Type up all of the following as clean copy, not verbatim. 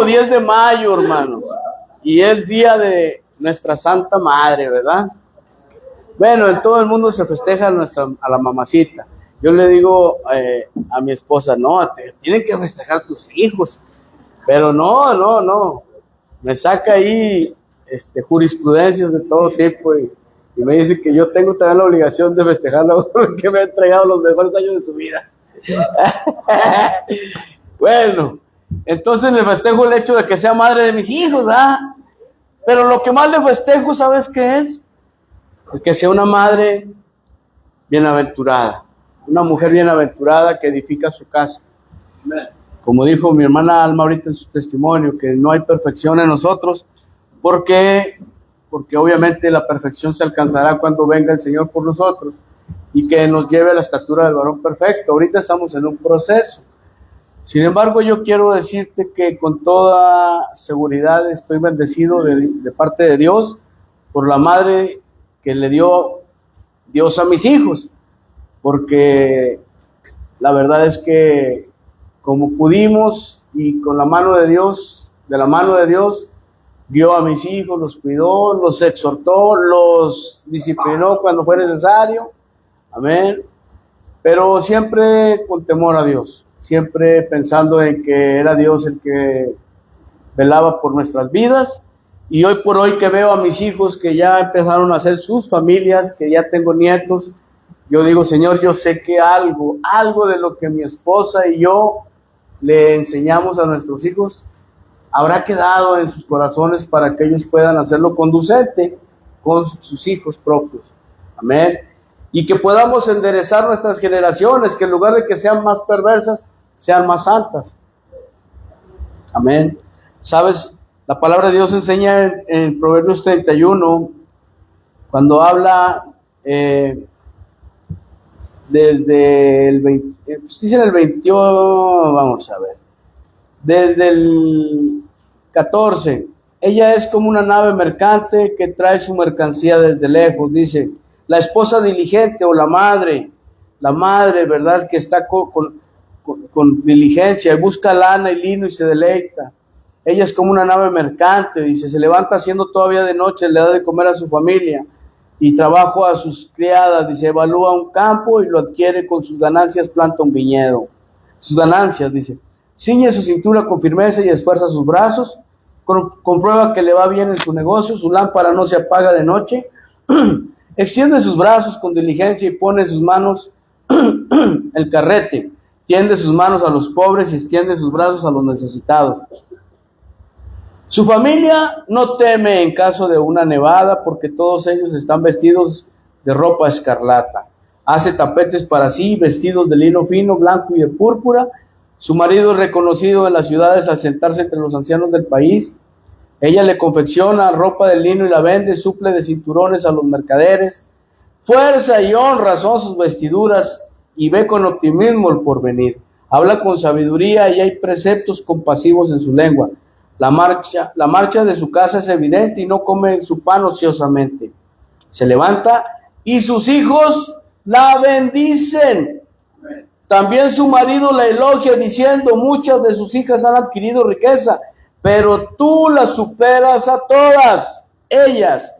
10 de mayo, hermanos, y es día de nuestra Santa Madre, ¿verdad? Bueno, en todo el mundo se festeja a la mamacita. Yo le digo a mi esposa, no, tienen que festejar tus hijos, pero no, me saca ahí jurisprudencias de todo tipo y me dice que yo tengo también la obligación de festejarla porque me ha entregado los mejores años de su vida. Bueno, entonces le festejo el hecho de que sea madre de mis hijos, ¿verdad? Pero lo que más le festejo, ¿sabes qué es? El que sea una madre bienaventurada, una mujer bienaventurada que edifica su casa. Como dijo mi hermana Alma ahorita en su testimonio, que no hay perfección en nosotros, porque obviamente la perfección se alcanzará cuando venga el Señor por nosotros y que nos lleve a la estatura del varón perfecto. Ahorita estamos en un proceso. Sin embargo, yo quiero decirte que con toda seguridad estoy bendecido de parte de Dios por la madre que le dio Dios a mis hijos, porque la verdad es que como pudimos y con la mano de Dios, vio a mis hijos, los cuidó, los exhortó, los disciplinó cuando fue necesario, amén, pero siempre con temor a Dios, siempre pensando en que era Dios el que velaba por nuestras vidas. Y hoy por hoy que veo a mis hijos que ya empezaron a hacer sus familias, que ya tengo nietos, yo digo, Señor, yo sé que algo de lo que mi esposa y yo le enseñamos a nuestros hijos habrá quedado en sus corazones para que ellos puedan hacerlo conducente con sus hijos propios. Amén. Y que podamos enderezar nuestras generaciones, que en lugar de que sean más perversas, sean más santas. Amén. ¿Sabes? La palabra de Dios enseña en Proverbios 31, cuando habla desde el 20, dice en el 21, vamos a ver, desde el 14, ella es como una nave mercante que trae su mercancía desde lejos, dice, la esposa diligente o la madre, ¿verdad? Que está con diligencia y busca lana y lino y se deleita. Ella es como una nave mercante, dice, se levanta haciendo todavía de noche, le da de comer a su familia y trabajo a sus criadas, dice, evalúa un campo y lo adquiere con sus ganancias, planta un viñedo. Sus ganancias, dice, ciñe su cintura con firmeza y esfuerza sus brazos, comprueba que le va bien en su negocio, su lámpara no se apaga de noche, extiende sus brazos con diligencia y pone en sus manos el carrete, tiende sus manos a los pobres y extiende sus brazos a los necesitados. Su familia no teme en caso de una nevada porque todos ellos están vestidos de ropa escarlata. Hace tapetes para sí, vestidos de lino fino, blanco y de púrpura. Su marido es reconocido en las ciudades al sentarse entre los ancianos del país. Ella le confecciona ropa de lino y la vende, suple de cinturones a los mercaderes. Fuerza y honra son sus vestiduras y ve con optimismo el porvenir. Habla con sabiduría y hay preceptos compasivos en su lengua. La marcha de su casa es evidente y no come su pan ociosamente. Se levanta y sus hijos la bendicen. También su marido la elogia diciendo, muchas de sus hijas han adquirido riqueza, pero tú las superas a todas ellas.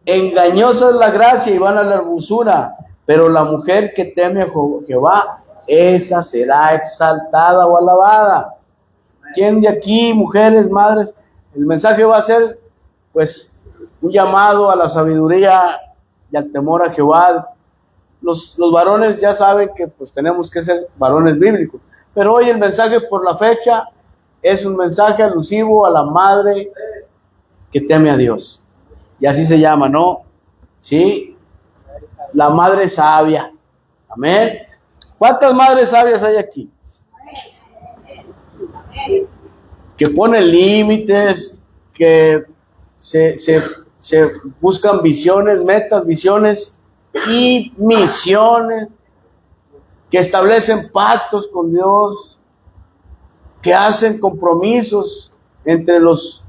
Engañosa es la gracia y vana la hermosura, pero la mujer que teme a Jehová, esa será exaltada o alabada. ¿Quién de aquí, mujeres, madres? El mensaje va a ser, pues, un llamado a la sabiduría y al temor a Jehová. Los varones ya saben que, pues, tenemos que ser varones bíblicos. Pero hoy el mensaje por la fecha es un mensaje alusivo a la madre que teme a Dios. Y así se llama, ¿no? Sí, la madre sabia. Amén. ¿Cuántas madres sabias hay aquí? Que ponen límites, que se buscan visiones, metas, visiones y misiones, que establecen pactos con Dios, que hacen compromisos entre los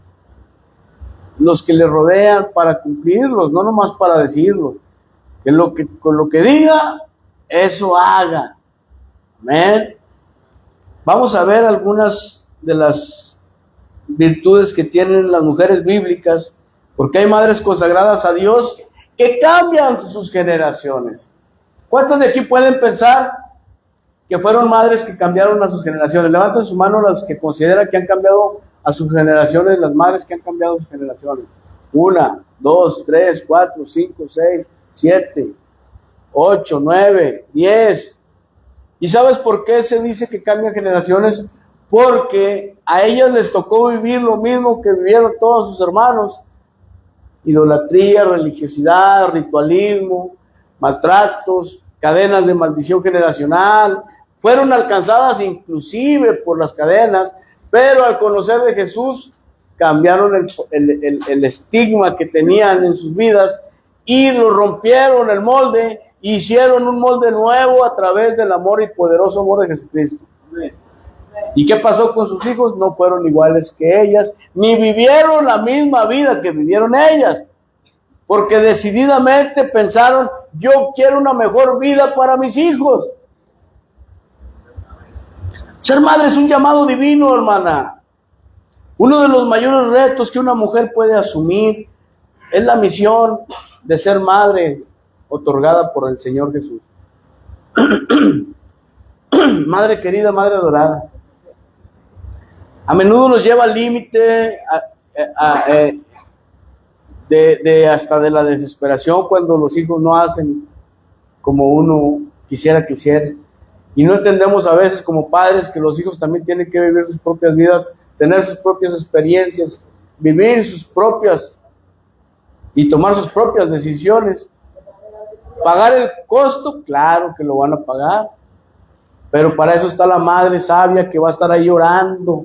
que le rodean para cumplirlos, no nomás para decirlos, que con lo que diga, eso haga. Amén. Vamos a ver algunas de las virtudes que tienen las mujeres bíblicas, porque hay madres consagradas a Dios que cambian sus generaciones. ¿Cuántos de aquí pueden pensar que fueron madres que cambiaron a sus generaciones? Levanten su mano las que consideran que han cambiado a sus generaciones, las madres que han cambiado a sus generaciones. 1, 2, 3, 4, 5, 6, 7, 8, 9, 10. ¿Y sabes por qué se dice que cambian generaciones? Porque a ellas les tocó vivir lo mismo que vivieron todos sus hermanos. Idolatría, religiosidad, ritualismo, maltratos, cadenas de maldición generacional. Fueron alcanzadas inclusive por las cadenas, pero al conocer de Jesús cambiaron el estigma que tenían en sus vidas y lo rompieron el molde, hicieron un molde nuevo a través del amor y poderoso amor de Jesucristo. ¿Y qué pasó con sus hijos? No fueron iguales que ellas, ni vivieron la misma vida que vivieron ellas, porque decididamente pensaron: yo quiero una mejor vida para mis hijos. Ser madre es un llamado divino, hermana. Uno de los mayores retos que una mujer puede asumir es la misión de ser madre otorgada por el Señor Jesús. Madre querida, madre adorada, a menudo nos lleva al límite hasta de la desesperación cuando los hijos no hacen como uno quisiera que hicieran. Y no entendemos a veces como padres que los hijos también tienen que vivir sus propias vidas, tener sus propias experiencias, vivir sus propias y tomar sus propias decisiones. ¿Pagar el costo? Claro que lo van a pagar, pero para eso está la madre sabia que va a estar ahí orando.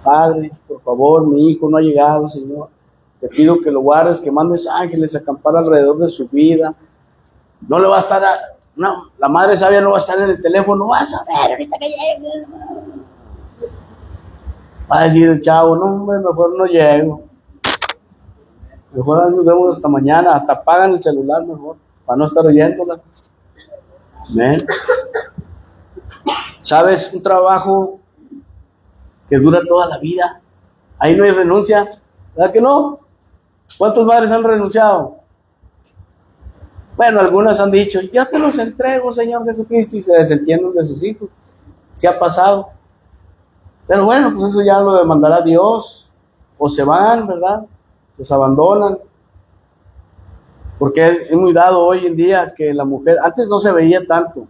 Padre, por favor, mi hijo no ha llegado, Señor. Te pido que lo guardes, que mandes ángeles a acampar alrededor de su vida. No le va a estar, la madre sabia no va a estar en el teléfono. Vas a ver ahorita que llegues. Va a decir el chavo: no, hombre, mejor no llego. Mejor nos vemos hasta mañana. Hasta apagan el celular mejor, para no estar oyéndola. Amén. ¿Sabes? Un trabajo que dura toda la vida. Ahí no hay renuncia. ¿Verdad que no? ¿Cuántos madres han renunciado? Bueno, algunas han dicho: ya te los entrego, Señor Jesucristo, y se desentienden de sus hijos. Sí ha pasado. Pero bueno, pues eso ya lo demandará Dios. O se van, ¿verdad? Los abandonan. Porque es muy dado hoy en día que la mujer, antes no se veía tanto.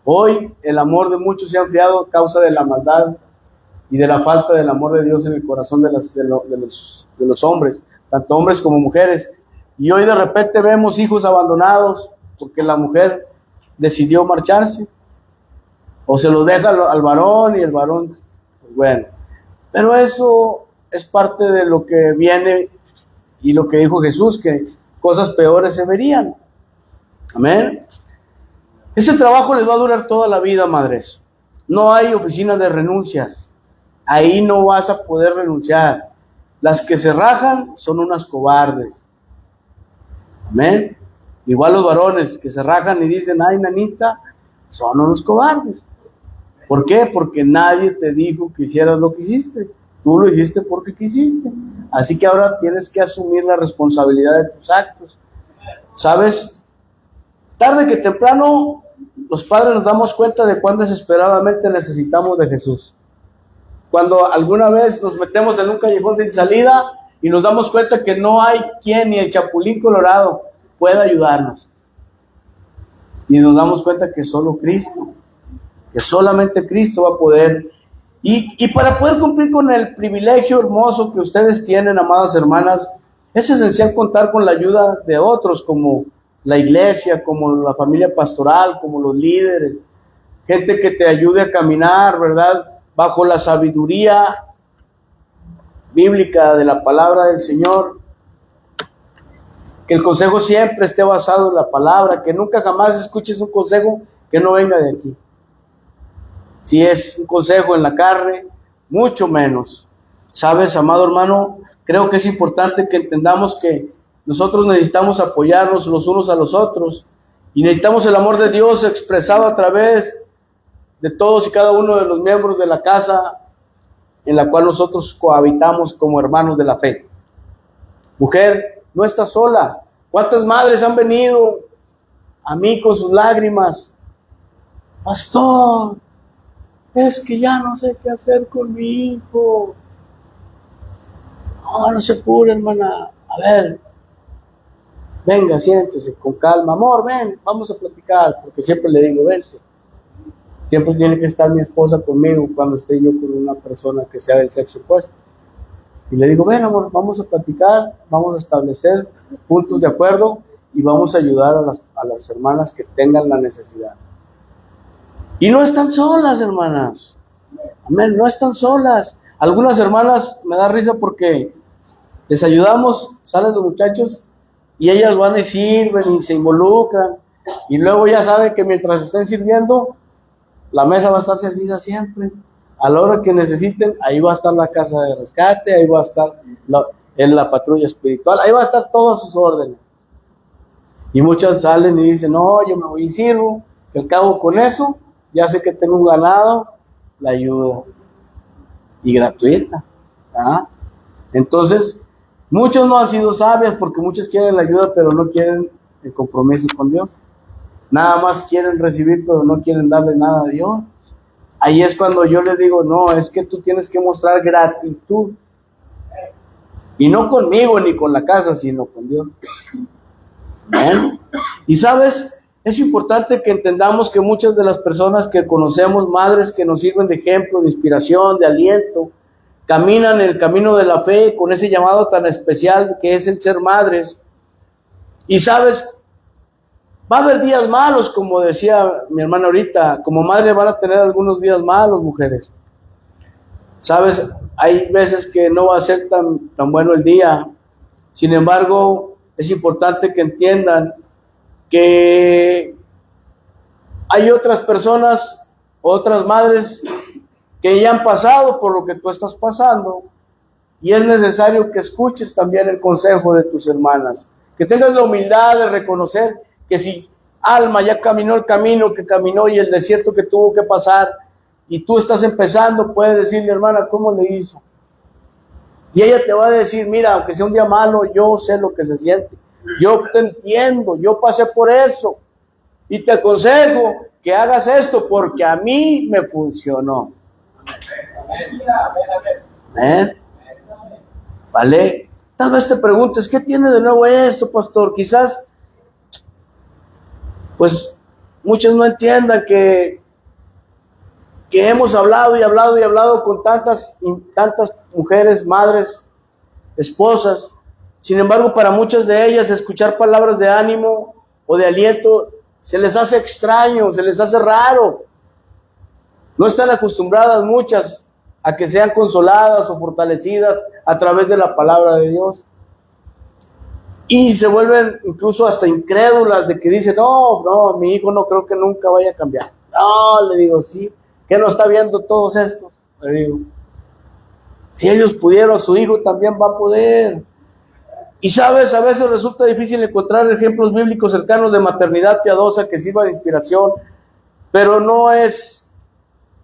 Hoy el amor de muchos se ha enfriado a causa de la maldad y de la falta del amor de Dios en el corazón de los hombres, tanto hombres como mujeres. Y hoy de repente vemos hijos abandonados porque la mujer decidió marcharse, o se los deja al varón y el varón, pues bueno. Pero eso es parte de lo que viene y lo que dijo Jesús, que cosas peores se verían. Amén. Ese trabajo les va a durar toda la vida, madres. No hay oficina de renuncias. Ahí no vas a poder renunciar. Las que se rajan son unas cobardes. Amén. Igual los varones que se rajan y dicen: ay, nanita, son unos cobardes. ¿Por qué? Porque nadie te dijo que hicieras lo que hiciste. Tú lo hiciste porque quisiste. Así que ahora tienes que asumir la responsabilidad de tus actos. ¿Sabes? Tarde que temprano, los padres nos damos cuenta de cuán desesperadamente necesitamos de Jesús. Cuando alguna vez nos metemos en un callejón sin salida y nos damos cuenta que no hay quien, ni el chapulín colorado, pueda ayudarnos. Y nos damos cuenta que solo Cristo, que solamente Cristo va a poder. Y para poder cumplir con el privilegio hermoso que ustedes tienen, amadas hermanas, es esencial contar con la ayuda de otros, como la iglesia, como la familia pastoral, como los líderes, gente que te ayude a caminar, ¿verdad?, bajo la sabiduría bíblica de la palabra del Señor. Que el consejo siempre esté basado en la palabra, que nunca jamás escuches un consejo que no venga de aquí. Si es un consejo en la carne, mucho menos. ¿Sabes, amado hermano? Creo que es importante que entendamos que nosotros necesitamos apoyarnos los unos a los otros y necesitamos el amor de Dios expresado a través de todos y cada uno de los miembros de la casa, en la cual nosotros cohabitamos como hermanos de la fe. Mujer, no estás sola. ¿Cuántas madres han venido a mí con sus lágrimas? Pastor, es que ya no sé qué hacer con mi hijo. No se apure, hermana. A ver, venga, siéntese con calma. Amor, ven, vamos a platicar. Porque siempre le digo, vente. Siempre tiene que estar mi esposa conmigo cuando esté yo con una persona que sea del sexo opuesto. Y le digo, ven, amor, vamos a platicar, vamos a establecer puntos de acuerdo y vamos a ayudar a las hermanas que tengan la necesidad. Y no están solas, hermanas. Amén, no están solas. Algunas hermanas me da risa porque les ayudamos, salen los muchachos y ellas van y sirven y se involucran. Y luego ya saben que mientras estén sirviendo, la mesa va a estar servida siempre. A la hora que necesiten, ahí va a estar la casa de rescate, ahí va a estar en la patrulla espiritual, ahí va a estar todas sus órdenes. Y muchas salen y dicen, no, yo me voy y sirvo, que al cabo con eso, ya sé que tengo un ganado, la ayuda. Y gratuita. ¿Ah? Entonces, muchos no han sido sabias porque muchos quieren la ayuda, pero no quieren el compromiso con Dios. Nada más quieren recibir, pero no quieren darle nada a Dios. Ahí es cuando yo les digo, no, es que tú tienes que mostrar gratitud. Y no conmigo ni con la casa, sino con Dios. ¿Ven? Y sabes, es importante que entendamos que muchas de las personas que conocemos, madres que nos sirven de ejemplo, de inspiración, de aliento, caminan en el camino de la fe con ese llamado tan especial que es el ser madres. Y sabes, va a haber días malos, como decía mi hermana ahorita, como madre van a tener algunos días malos, mujeres. Sabes, hay veces que no va a ser tan bueno el día. Sin embargo, es importante que entiendan que hay otras personas, otras madres que ya han pasado por lo que tú estás pasando y es necesario que escuches también el consejo de tus hermanas, que tengas la humildad de reconocer que si Alma ya caminó el camino que caminó y el desierto que tuvo que pasar y tú estás empezando, puedes decirle, hermana, ¿cómo le hizo? Y ella te va a decir, mira, aunque sea un día malo, yo sé lo que se siente, yo te entiendo, yo pasé por eso y te aconsejo que hagas esto porque a mí me funcionó. ¿Eh? ¿Vale? Tal vez te preguntes, ¿qué tiene de nuevo esto, pastor? Quizás pues muchos no entiendan que hemos hablado y hablado y hablado con tantas mujeres, madres, esposas. Sin embargo, para muchas de ellas escuchar palabras de ánimo o de aliento se les hace extraño, se les hace raro. No están acostumbradas muchas a que sean consoladas o fortalecidas a través de la palabra de Dios. Y se vuelven incluso hasta incrédulas de que dicen, no, mi hijo no creo que nunca vaya a cambiar. No, le digo, sí, ¿qué no está viendo todos estos? Le digo, si ellos pudieron, su hijo también va a poder. Y sabes, a veces resulta difícil encontrar ejemplos bíblicos cercanos de maternidad piadosa que sirva de inspiración, pero no es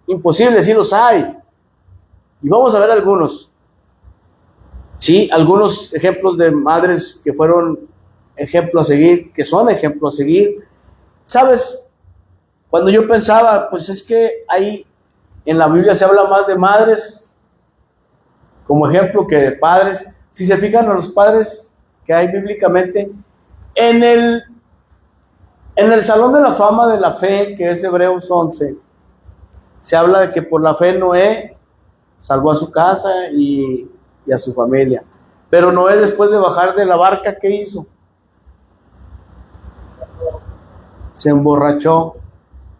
imposible, sí los hay. Y vamos a ver algunos. Sí, algunos ejemplos de madres que fueron ejemplo a seguir, que son ejemplo a seguir. ¿Sabes? Cuando yo pensaba, pues es que ahí en la Biblia se habla más de madres como ejemplo que de padres. Si se fijan a los padres que hay bíblicamente, en el Salón de la Fama de la Fe, que es Hebreos 11, se habla de que por la fe Noé salvó a su casa y a su familia. Pero Noé, después de bajar de la barca, ¿qué hizo? Se emborrachó.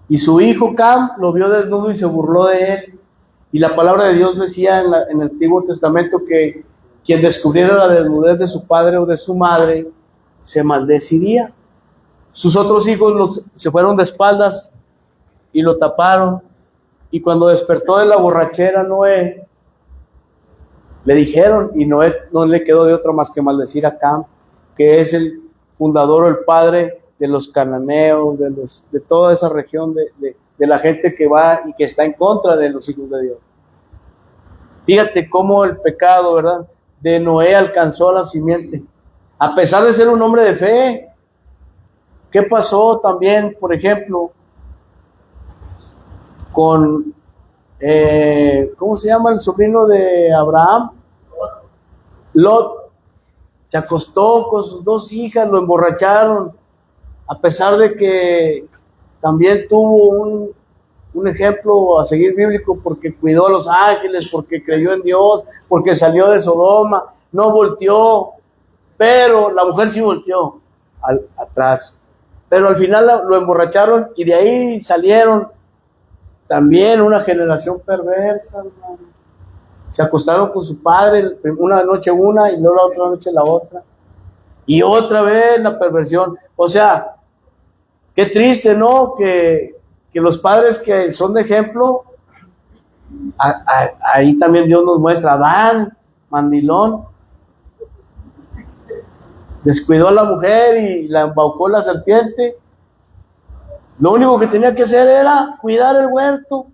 Y su hijo Cam lo vio desnudo y se burló de él. Y la palabra de Dios decía en el Antiguo Testamento que quien descubriera la desnudez de su padre o de su madre se maldeciría. Sus otros hijos se fueron de espaldas y lo taparon. Y cuando despertó de la borrachera Noé, le dijeron, y Noé no le quedó de otra más que maldecir a Cam, que es el fundador o el padre de los cananeos, de toda esa región, de la gente que va y que está en contra de los hijos de Dios. Fíjate cómo el pecado, ¿verdad?, de Noé alcanzó a la simiente. A pesar de ser un hombre de fe, ¿qué pasó también, por ejemplo, con, ¿cómo se llama el sobrino de Abraham? Lot. Se acostó con sus dos hijas, lo emborracharon, a pesar de que también tuvo un ejemplo a seguir bíblico, porque cuidó a los ángeles, porque creyó en Dios, porque salió de Sodoma, no volteó, pero la mujer sí volteó atrás. Pero al final lo emborracharon y de ahí salieron también una generación perversa, hermano. Se acostaron con su padre, una noche una y luego la otra noche la otra. Y otra vez la perversión. O sea, qué triste, ¿no? Que los padres que son de ejemplo, ahí también Dios nos muestra. Adán, mandilón, descuidó a la mujer y la embaucó la serpiente. Lo único que tenía que hacer era cuidar el huerto,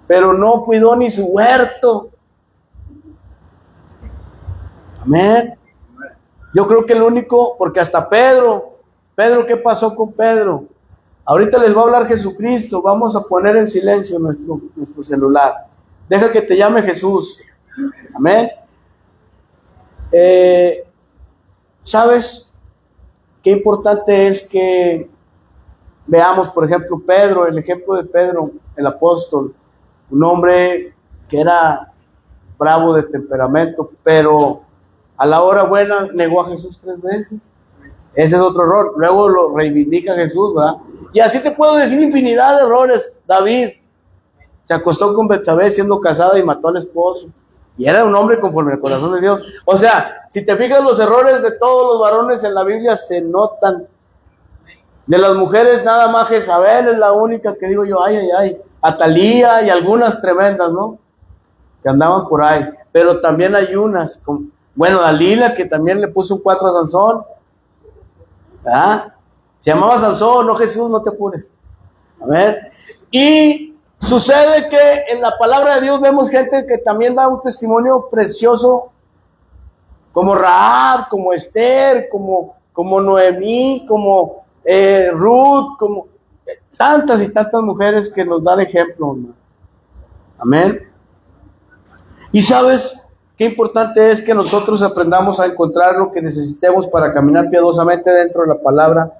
pero no cuidó ni su huerto. Amén. Yo creo que el único, porque hasta Pedro, ¿qué pasó con Pedro? Ahorita les va a hablar Jesucristo. Vamos a poner en silencio nuestro celular. Deja que te llame Jesús. Amén. ¿Sabes qué importante es que veamos, por ejemplo, Pedro, el ejemplo de Pedro, el apóstol, un hombre que era bravo de temperamento, pero a la hora buena negó a Jesús 3 veces. Ese es otro error. Luego lo reivindica Jesús, ¿verdad? Y así te puedo decir infinidad de errores. David se acostó con Betsabé siendo casada y mató al esposo. Y era un hombre conforme al corazón de Dios. O sea, si te fijas, los errores de todos los varones en la Biblia se notan. De las mujeres, nada más Jezabel es la única que digo yo, ay. Atalía y algunas tremendas, ¿no?, que andaban por ahí. Pero también hay unas, bueno, Dalila, que también le puso un 4 a Sansón. ¿Ah? Se llamaba Sansón, no Jesús, no te apures. A ver. Y sucede que en la palabra de Dios vemos gente que también da un testimonio precioso, como Rahab, como Esther, como Noemí, como Ruth, como tantas y tantas mujeres que nos dan ejemplo, ¿no? Amén. Y sabes qué importante es que nosotros aprendamos a encontrar lo que necesitemos para caminar piadosamente dentro de la palabra.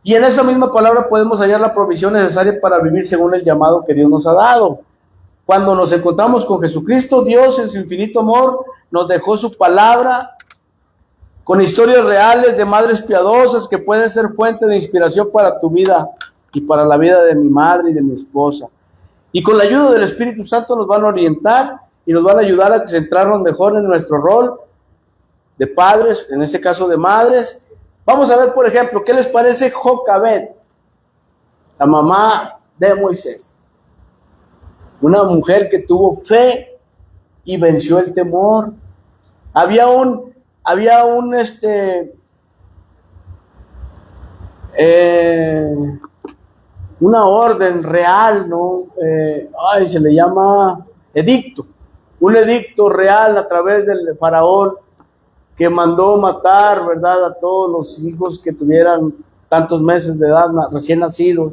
Y en esa misma palabra podemos hallar la provisión necesaria para vivir según el llamado que Dios nos ha dado. Cuando nos encontramos con Jesucristo, Dios en su infinito amor nos dejó su palabra con historias reales de madres piadosas que pueden ser fuente de inspiración para tu vida y para la vida de mi madre y de mi esposa. Y con la ayuda del Espíritu Santo nos van a orientar y nos van a ayudar a centrarnos mejor en nuestro rol de padres, en este caso de madres. Vamos a ver, por ejemplo, ¿qué les parece Jocabed, la mamá de Moisés? Una mujer que tuvo fe y venció el temor. Había una orden real, ¿no? Se le llama edicto. Un edicto real a través del faraón que mandó matar, ¿verdad?, a todos los hijos que tuvieran tantos meses de edad, recién nacidos,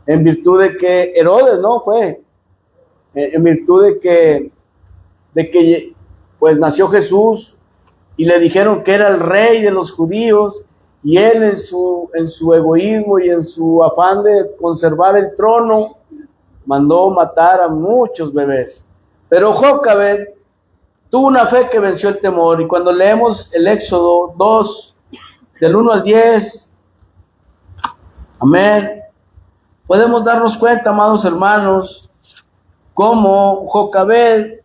en virtud de que Herodes, ¿no? En virtud de que pues nació Jesús y le dijeron que era el rey de los judíos, y él en su egoísmo y en su afán de conservar el trono mandó matar a muchos bebés. Pero Jocabed tuvo una fe que venció el temor, y cuando leemos el Éxodo 2 del 1 al 10, amén, podemos darnos cuenta, amados hermanos, cómo Jocabed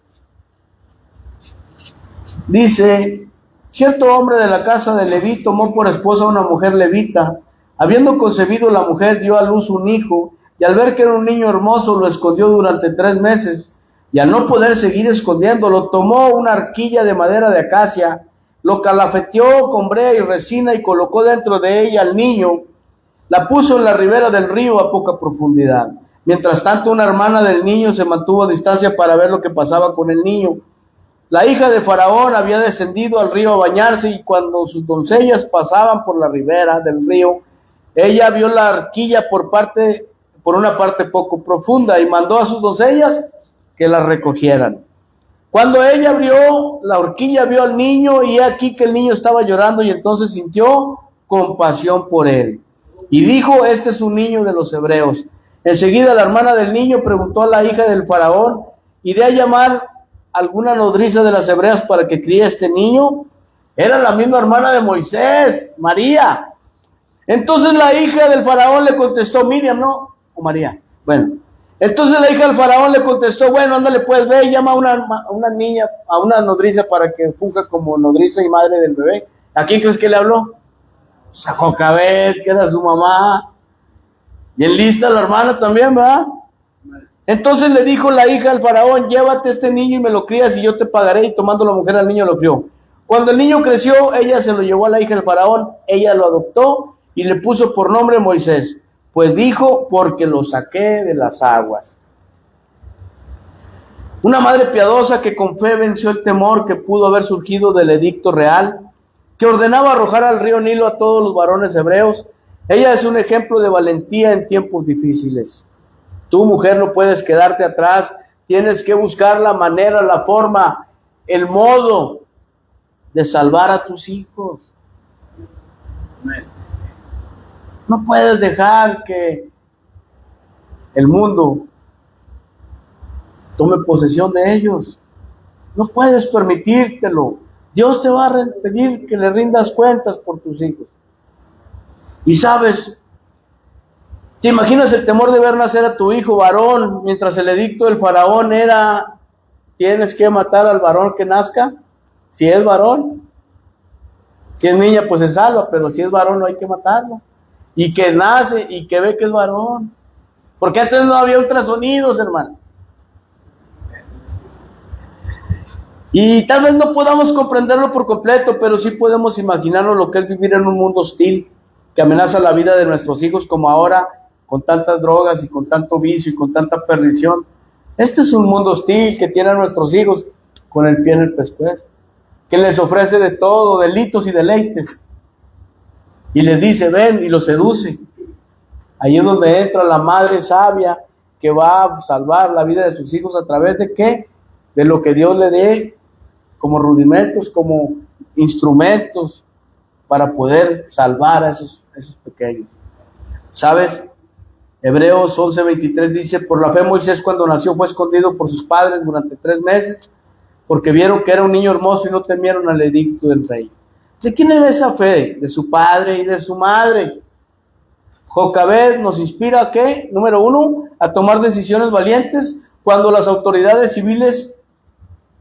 dice: cierto hombre de la casa de Leví tomó por esposa a una mujer levita. Habiendo concebido, la mujer dio a luz un hijo, y al ver que era un niño hermoso, lo escondió durante 3 meses. Y al no poder seguir escondiéndolo, tomó una arquilla de madera de acacia, lo calafeteó con brea y resina y colocó dentro de ella al niño. La puso en la ribera del río a poca profundidad. Mientras tanto, una hermana del niño se mantuvo a distancia para ver lo que pasaba con el niño. La hija de Faraón había descendido al río a bañarse, y cuando sus doncellas pasaban por la ribera del río, ella vio la arquilla por una parte poco profunda, y mandó a sus doncellas que la recogieran. Cuando ella abrió la horquilla, vio al niño, y he aquí que el niño estaba llorando, y entonces sintió compasión por él. Y dijo: este es un niño de los hebreos. Enseguida la hermana del niño preguntó a la hija del Faraón: ¿iré a llamar alguna nodriza de las hebreas para que críe a este niño? Era la misma hermana de Moisés, María. Entonces la hija del Faraón le contestó, Miriam, ¿no? O María. Bueno, entonces la hija del Faraón le contestó: bueno, ándale pues, ve y llama a una niña, a una nodriza para que funja como nodriza y madre del bebé. ¿A quién crees que le habló? Pues a Jocabed, que era su mamá. Bien lista la hermana también, ¿verdad? Entonces le dijo la hija al Faraón: llévate este niño y me lo crías y yo te pagaré. Y tomando la mujer al niño lo crió. Cuando el niño creció, ella se lo llevó a la hija del Faraón. Ella lo adoptó y le puso por nombre Moisés, pues dijo: porque lo saqué de las aguas. Una madre piadosa que con fe venció el temor que pudo haber surgido del edicto real, que ordenaba arrojar al río Nilo a todos los varones hebreos. Ella es un ejemplo de valentía en tiempos difíciles. Tú, mujer, no puedes quedarte atrás, tienes que buscar la manera, la forma, el modo de salvar a tus hijos. No puedes dejar que el mundo tome posesión de ellos. No puedes permitírtelo. Dios te va a pedir que le rindas cuentas por tus hijos. Y sabes, ¿te imaginas el temor de ver nacer a tu hijo varón, mientras el edicto del Faraón era: tienes que matar al varón que nazca? Si es varón. Si es niña, pues se salva, pero si es varón no hay que matarlo. Y que nace y que ve que es varón. Porque antes no había ultrasonidos, hermano. Y tal vez no podamos comprenderlo por completo, pero sí podemos imaginarnos lo que es vivir en un mundo hostil, que amenaza la vida de nuestros hijos, como ahora, con tantas drogas y con tanto vicio y con tanta perdición. Este es un mundo hostil que tiene a nuestros hijos con el pie en el pescuezo, que les ofrece de todo, delitos y deleites, y les dice: ven, y los seduce. Ahí es donde entra la madre sabia, que va a salvar la vida de sus hijos a través de ¿qué? De lo que Dios le dé como rudimentos, como instrumentos para poder salvar a esos pequeños. ¿Sabes? Hebreos 11:23 dice: por la fe Moisés, cuando nació, fue escondido por sus padres durante 3 meses, porque vieron que era un niño hermoso y no temieron al edicto del rey. ¿De quién era esa fe? De su padre y de su madre. Jocabed nos inspira ¿a qué? Número 1, a tomar decisiones valientes cuando las autoridades civiles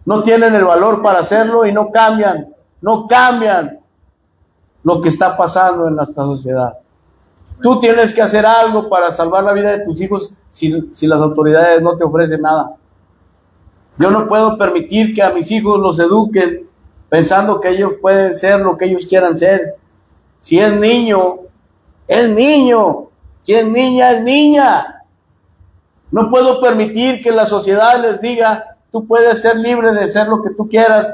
no tienen el valor para hacerlo y no cambian lo que está pasando en nuestra sociedad. Tú tienes que hacer algo para salvar la vida de tus hijos si las autoridades no te ofrecen nada. Yo no puedo permitir que a mis hijos los eduquen pensando que ellos pueden ser lo que ellos quieran ser. Si es niño, es niño. Si es niña, es niña. No puedo permitir que la sociedad les diga: tú puedes ser libre de ser lo que tú quieras.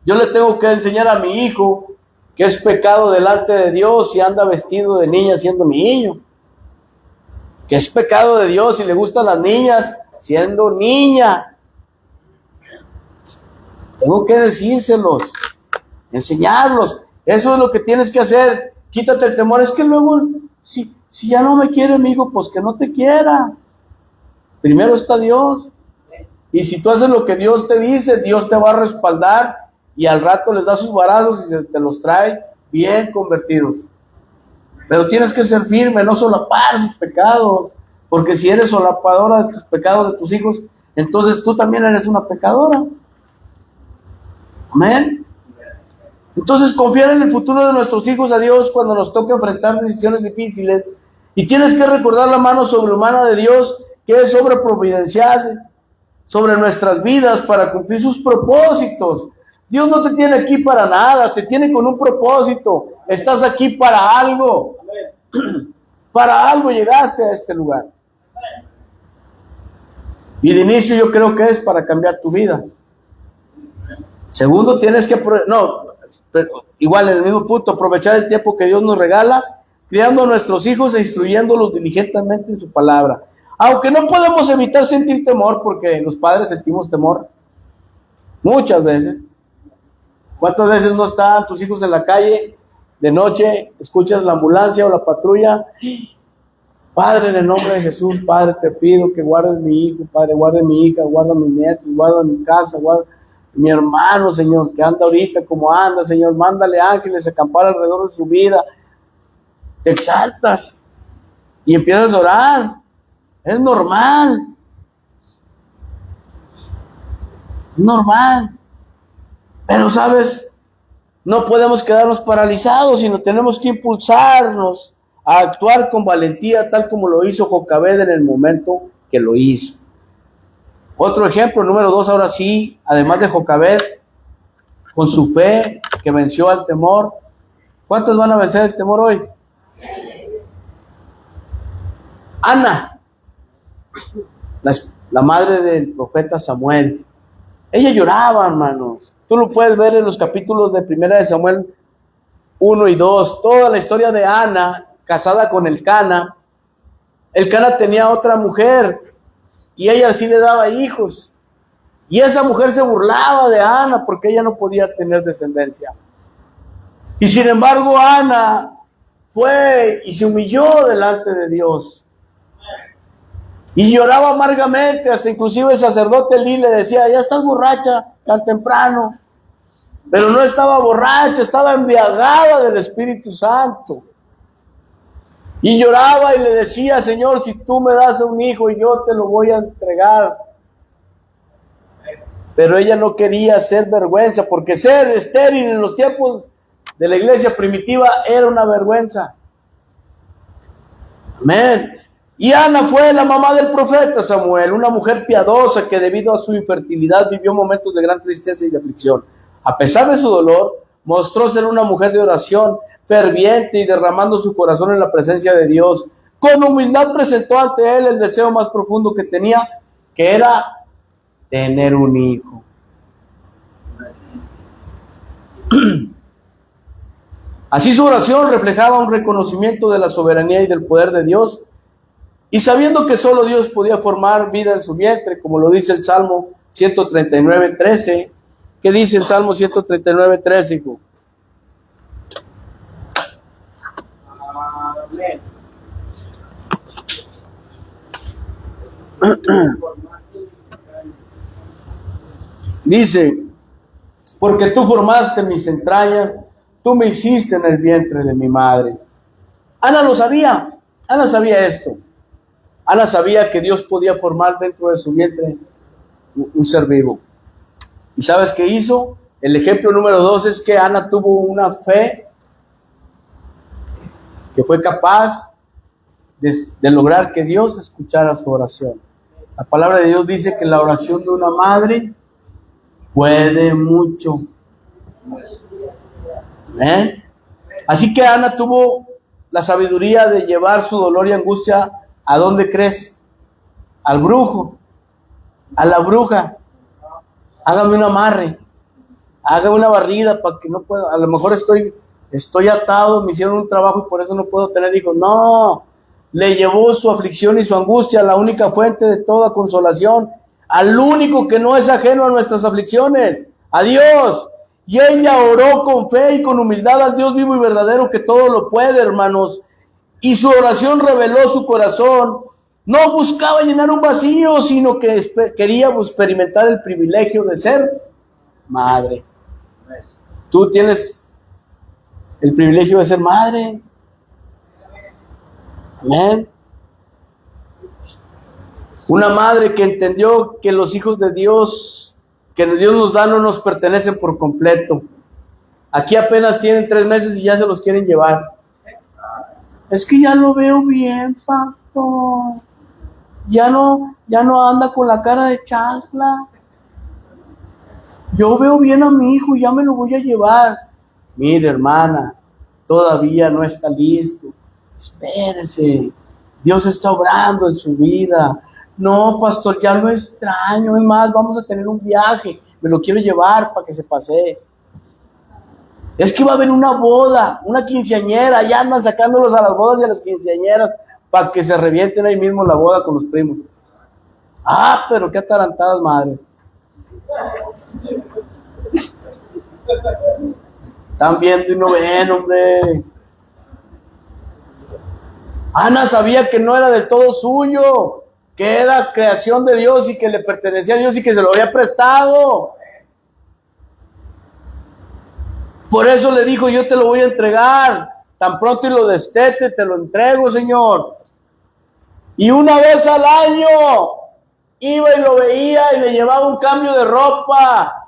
Yo le tengo que enseñar a mi hijo que es pecado delante de Dios si anda vestido de niña siendo niño. Que es pecado de Dios si le gustan las niñas siendo niña. Tengo que decírselos, enseñarlos. Eso es lo que tienes que hacer. Quítate el temor. Es que luego, si ya no me quiere mi hijo, pues que no te quiera. Primero está Dios. Y si tú haces lo que Dios te dice, Dios te va a respaldar y al rato les da sus barazos y se te los trae bien convertidos. Pero tienes que ser firme, no solapar sus pecados, porque si eres solapadora de tus pecados de tus hijos, entonces tú también eres una pecadora. Amén. Entonces confiar en el futuro de nuestros hijos a Dios cuando nos toque enfrentar decisiones difíciles, y tienes que recordar la mano sobrehumana de Dios, que es sobreprovidencial sobre nuestras vidas para cumplir sus propósitos. Dios no te tiene aquí para nada, te tiene con un propósito. Estás aquí para algo. Para algo llegaste a este lugar. Y de inicio yo creo que es para cambiar tu vida. Segundo, tienes que, igual en el mismo punto, aprovechar el tiempo que Dios nos regala, criando a nuestros hijos e instruyéndolos diligentemente en su palabra. Aunque no podemos evitar sentir temor, porque los padres sentimos temor muchas veces. ¿Cuántas veces no están tus hijos en la calle de noche, escuchas la ambulancia o la patrulla? Padre, en el nombre de Jesús, Padre, te pido que guardes mi hijo, Padre, guarde mi hija, guarda mis nietos, guarda mi casa, guarda mi hermano, Señor, que anda ahorita como anda, Señor, mándale ángeles a acampar alrededor de su vida. Te exaltas y empiezas a orar. Es normal. Es normal. Pero, ¿sabes? No podemos quedarnos paralizados, sino tenemos que impulsarnos a actuar con valentía, tal como lo hizo Jocabed en el momento que lo hizo. Otro ejemplo, número 2, ahora sí, además de Jocabed, con su fe que venció al temor. ¿Cuántos van a vencer el temor hoy? Ana, la madre del profeta Samuel. Ella lloraba, hermanos. Tú lo puedes ver en los capítulos de 1 de Samuel 1 y 2. Toda la historia de Ana, casada con Elcana. Elcana tenía otra mujer y ella sí le daba hijos. Y esa mujer se burlaba de Ana porque ella no podía tener descendencia. Y sin embargo, Ana fue y se humilló delante de Dios. Y lloraba amargamente, hasta inclusive el sacerdote Elí le decía, ya estás borracha tan temprano. Pero no estaba borracha, estaba embriagada del Espíritu Santo. Y lloraba y le decía, Señor, si tú me das un hijo, yo te lo voy a entregar. Pero ella no quería hacer vergüenza, porque ser estéril en los tiempos de la iglesia primitiva era una vergüenza. Amén. Y Ana fue la mamá del profeta Samuel, una mujer piadosa que debido a su infertilidad vivió momentos de gran tristeza y de aflicción. A pesar de su dolor, mostró ser una mujer de oración, ferviente y derramando su corazón en la presencia de Dios. Con humildad presentó ante él el deseo más profundo que tenía, que era tener un hijo. Así su oración reflejaba un reconocimiento de la soberanía y del poder de Dios, y sabiendo que solo Dios podía formar vida en su vientre, como lo dice el Salmo 139:13. ¿Qué dice el Salmo 139:13, hijo? Amén. Dice, porque tú formaste mis entrañas, tú me hiciste en el vientre de mi madre. Ana lo sabía, Ana sabía esto. Ana sabía que Dios podía formar dentro de su vientre un ser vivo. ¿Y sabes qué hizo? El ejemplo número 2 es que Ana tuvo una fe que fue capaz de lograr que Dios escuchara su oración. La palabra de Dios dice que la oración de una madre puede mucho. ¿Eh? Así que Ana tuvo la sabiduría de llevar su dolor y angustia. ¿A dónde crees? Al brujo, a la bruja. Hágame un amarre, hágame una barrida para que no pueda. A lo mejor estoy atado, me hicieron un trabajo y por eso no puedo tener hijos. No, le llevó su aflicción y su angustia a la única fuente de toda consolación, al único que no es ajeno a nuestras aflicciones, a Dios. Y ella oró con fe y con humildad al Dios vivo y verdadero que todo lo puede, hermanos. Y su oración reveló su corazón. No buscaba llenar un vacío, sino que quería experimentar el privilegio de ser madre. Tú tienes el privilegio de ser madre. Amén. Una madre que entendió que los hijos de Dios, que Dios nos da, no nos pertenecen por completo. Aquí apenas tienen 3 meses y ya se los quieren llevar. Es que ya lo veo bien, pastor. Ya no anda con la cara de chancla. Yo veo bien a mi hijo y ya me lo voy a llevar. Mire, hermana, todavía no está listo. Espérese. Dios está obrando en su vida. No, pastor, ya lo extraño, es más, vamos a tener un viaje, me lo quiero llevar para que se pasee. Es que va a haber una boda, una quinceañera, ya andan sacándolos a las bodas y a las quinceañeras para que se revienten ahí mismo la boda con los primos. Ah, pero qué atarantadas madres. Están viendo y no ven, hombre. Ana sabía que no era del todo suyo, que era creación de Dios y que le pertenecía a Dios y que se lo había prestado. Por eso le dijo, yo te lo voy a entregar, tan pronto y lo destete, te lo entrego, Señor. Y una vez al año iba y lo veía y le llevaba un cambio de ropa.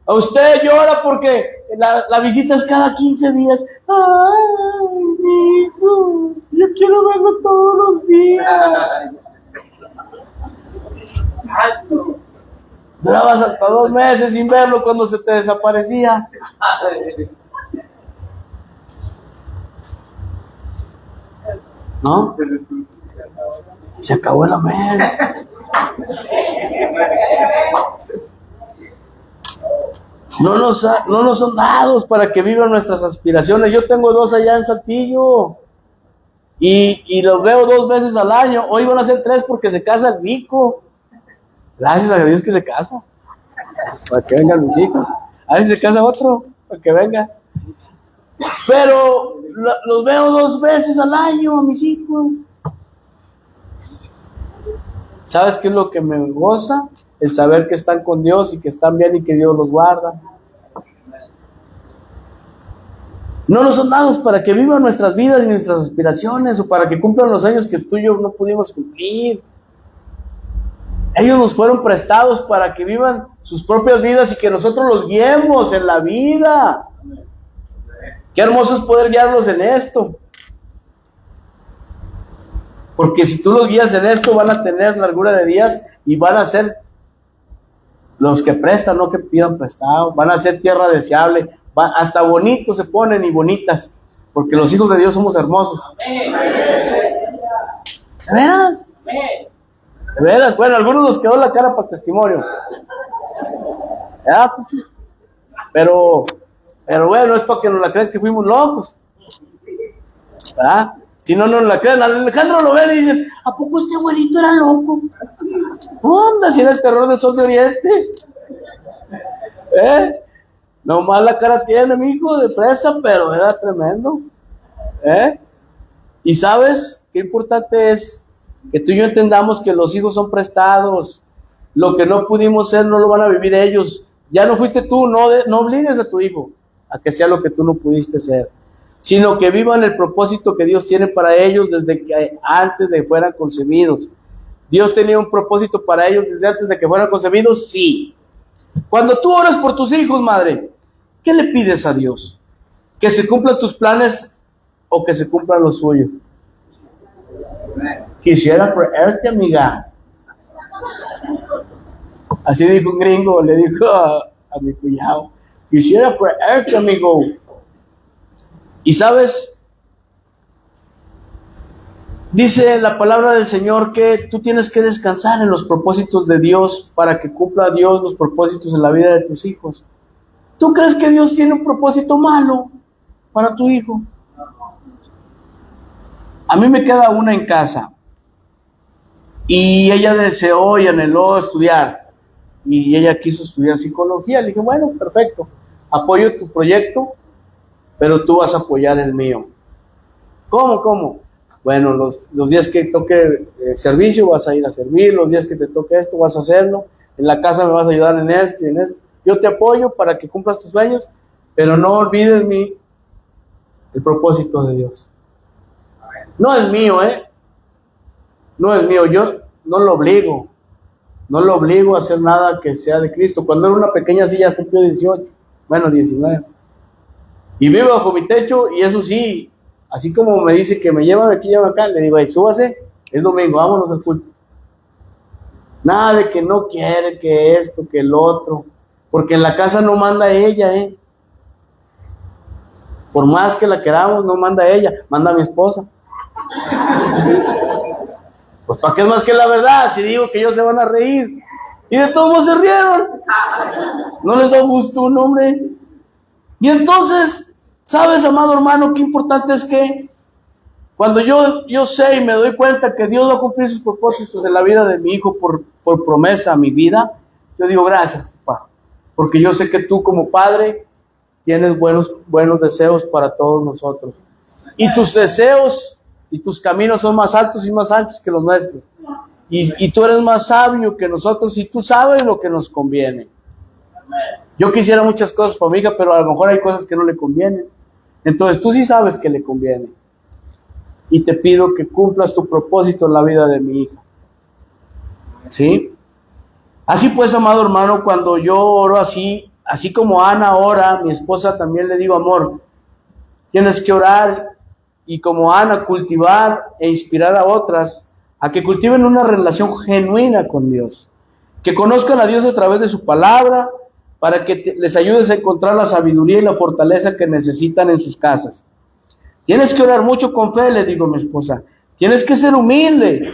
A usted llora porque la visita es cada 15 días. Ay, hijo, yo quiero verlo todos los días. Durabas hasta 2 meses sin verlo cuando se te desaparecía. ¿No? Se acabó el amén. No nos son dados para que vivan nuestras aspiraciones. Yo tengo 2 allá en Saltillo y los veo 2 veces al año. Hoy van a ser 3 porque se casa el rico. Gracias a Dios que se casa, para que vengan mis hijos. A ver si se casa otro, para que venga. Pero los veo 2 veces al año a mis hijos. ¿Sabes qué es lo que me goza? El saber que están con Dios y que están bien y que Dios los guarda. No nos son dados para que vivan nuestras vidas y nuestras aspiraciones o para que cumplan los años que tú y yo no pudimos cumplir. Ellos nos fueron prestados para que vivan sus propias vidas y que nosotros los guiemos en la vida. Qué hermoso es poder guiarlos en esto. Porque si tú los guías en esto, van a tener largura de días y van a ser los que prestan, no que pidan prestado. Van a ser tierra deseable. Hasta bonitos se ponen y bonitas. Porque los hijos de Dios somos hermosos. ¿De veras? De veras. Bueno, a algunos nos quedó la cara para testimonio. Pero bueno, es para que nos la crean que fuimos locos. ¿Verdad? Si no nos la creen, Alejandro lo ven y dicen, ¿a poco este güerito era loco? Onda, si era el terror de Sol de Oriente. Nomás la cara tiene, mijo, de fresa, pero era tremendo. Y sabes, qué importante es que tú y yo entendamos que los hijos son prestados. Lo que no pudimos ser, no lo van a vivir ellos. Ya no fuiste tú, no obligues a tu hijo a que sea lo que tú no pudiste ser, sino que vivan el propósito que Dios tiene para ellos desde que antes de que fueran concebidos. ¿Dios tenía un propósito para ellos desde antes de que fueran concebidos? Sí. Cuando tú oras por tus hijos, madre, ¿qué le pides a Dios? ¿Que se cumplan tus planes o que se cumplan los suyos? Quisiera creerte, amiga. Así dijo un gringo, le dijo a mi cuñado, quisiera creerte, amigo. Y sabes, dice la palabra del Señor que tú tienes que descansar en los propósitos de Dios para que cumpla Dios los propósitos en la vida de tus hijos. ¿Tú crees que Dios tiene un propósito malo para tu hijo? A mí me queda una en casa y ella deseó y anheló estudiar y ella quiso estudiar psicología. Le dije, bueno, perfecto, apoyo tu proyecto, pero tú vas a apoyar el mío. ¿Cómo? Bueno, los días que toque servicio vas a ir a servir, los días que te toque esto vas a hacerlo, en la casa me vas a ayudar en esto y en esto. Yo te apoyo para que cumplas tus sueños, pero no olvides el propósito de Dios. No es mío, no es mío, yo no lo obligo a hacer nada que sea de Cristo. Cuando era una pequeña silla cumplió 18, bueno 19. Y vivo bajo mi techo y eso sí, así como me dice que me llevan aquí, llevan acá, le digo, ahí súbase, es domingo, vámonos al culto. Nada de que no quiere, que esto, que el otro, porque en la casa no manda ella, Por más que la queramos, no manda ella, manda mi esposa. Pues ¿para qué es más que la verdad? Si digo que ellos se van a reír. Y de todos modos se rieron. No les da gusto un hombre. Y entonces, ¿sabes, amado hermano, qué importante es que cuando yo sé y me doy cuenta que Dios va a cumplir sus propósitos en la vida de mi hijo por promesa a mi vida, yo digo, gracias, papá, porque yo sé que tú como padre tienes buenos deseos para todos nosotros. Y tus deseos y tus caminos son más altos y más anchos que los nuestros. Y tú eres más sabio que nosotros y tú sabes lo que nos conviene. Yo quisiera muchas cosas para mi hija, pero a lo mejor hay cosas que no le convienen. Entonces tú sí sabes que le conviene. Y te pido que cumplas tu propósito en la vida de mi hija. ¿Sí? Así pues, amado hermano, cuando yo oro así como Ana ora, mi esposa, también le digo, amor, tienes que orar y como Ana cultivar e inspirar a otras a que cultiven una relación genuina con Dios, que conozcan a Dios a través de su palabra, para que les ayudes a encontrar la sabiduría y la fortaleza que necesitan en sus casas. Tienes que orar mucho con fe, le digo a mi esposa. Tienes que ser humilde.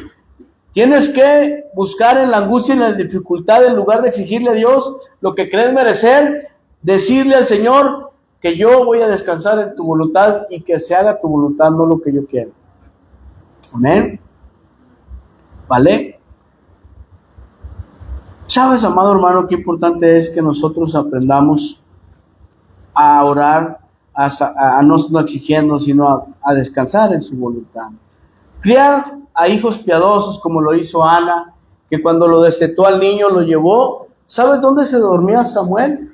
Tienes que buscar en la angustia y en la dificultad, en lugar de exigirle a Dios lo que crees merecer, decirle al Señor que yo voy a descansar en tu voluntad y que se haga tu voluntad, no lo que yo quiero. Amén. ¿Vale? ¿Sabes, amado hermano, qué importante es que nosotros aprendamos a orar, a no exigirnos, sino a descansar en su voluntad? Criar a hijos piadosos como lo hizo Ana, que cuando lo destetó al niño lo llevó. ¿Sabes dónde se dormía Samuel?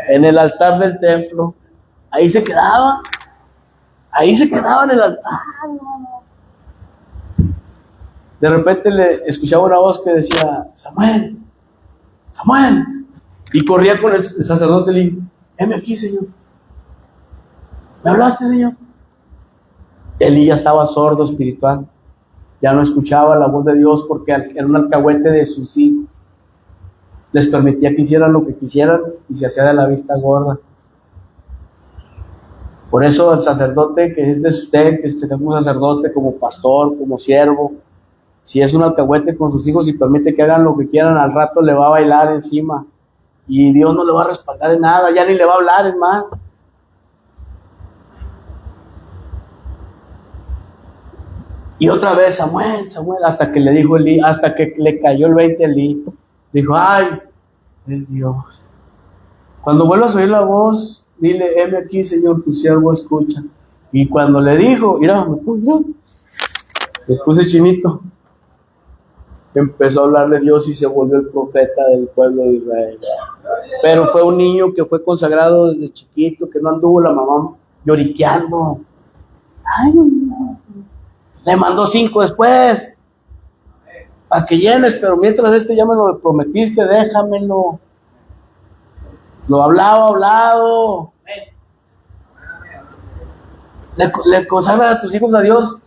En el altar del templo. Ahí se quedaba en el altar. De repente le escuchaba una voz que decía, Samuel, Samuel. Y corría con el sacerdote y le dijo, heme aquí, Señor. ¿Me hablaste, Señor? Elí ya estaba sordo espiritual. Ya no escuchaba la voz de Dios porque era un alcahuete de sus hijos. Les permitía que hicieran lo que quisieran y se hacía de la vista gorda. Por eso el sacerdote que es de usted, que esté como sacerdote, como pastor, como siervo, si es un alcahuete con sus hijos y permite que hagan lo que quieran, al rato le va a bailar encima. Y Dios no le va a respaldar en nada, ya ni le va a hablar, es más. Y otra vez, Samuel, Samuel, hasta que le dijo Elí, hasta que le cayó el 20 a Elí. Dijo, ay, es Dios. Cuando vuelvas a oír la voz, dile, heme aquí, Señor, tu siervo escucha. Y cuando le dijo, mira, me puse chinito. Empezó a hablarle Dios y se volvió el profeta del pueblo de Israel. Pero fue un niño que fue consagrado desde chiquito, que no anduvo la mamá lloriqueando. Ay, le mandó 5 después, para que llenes, pero mientras ya me lo prometiste, déjamelo. Lo hablado. Le consagras a tus hijos a Dios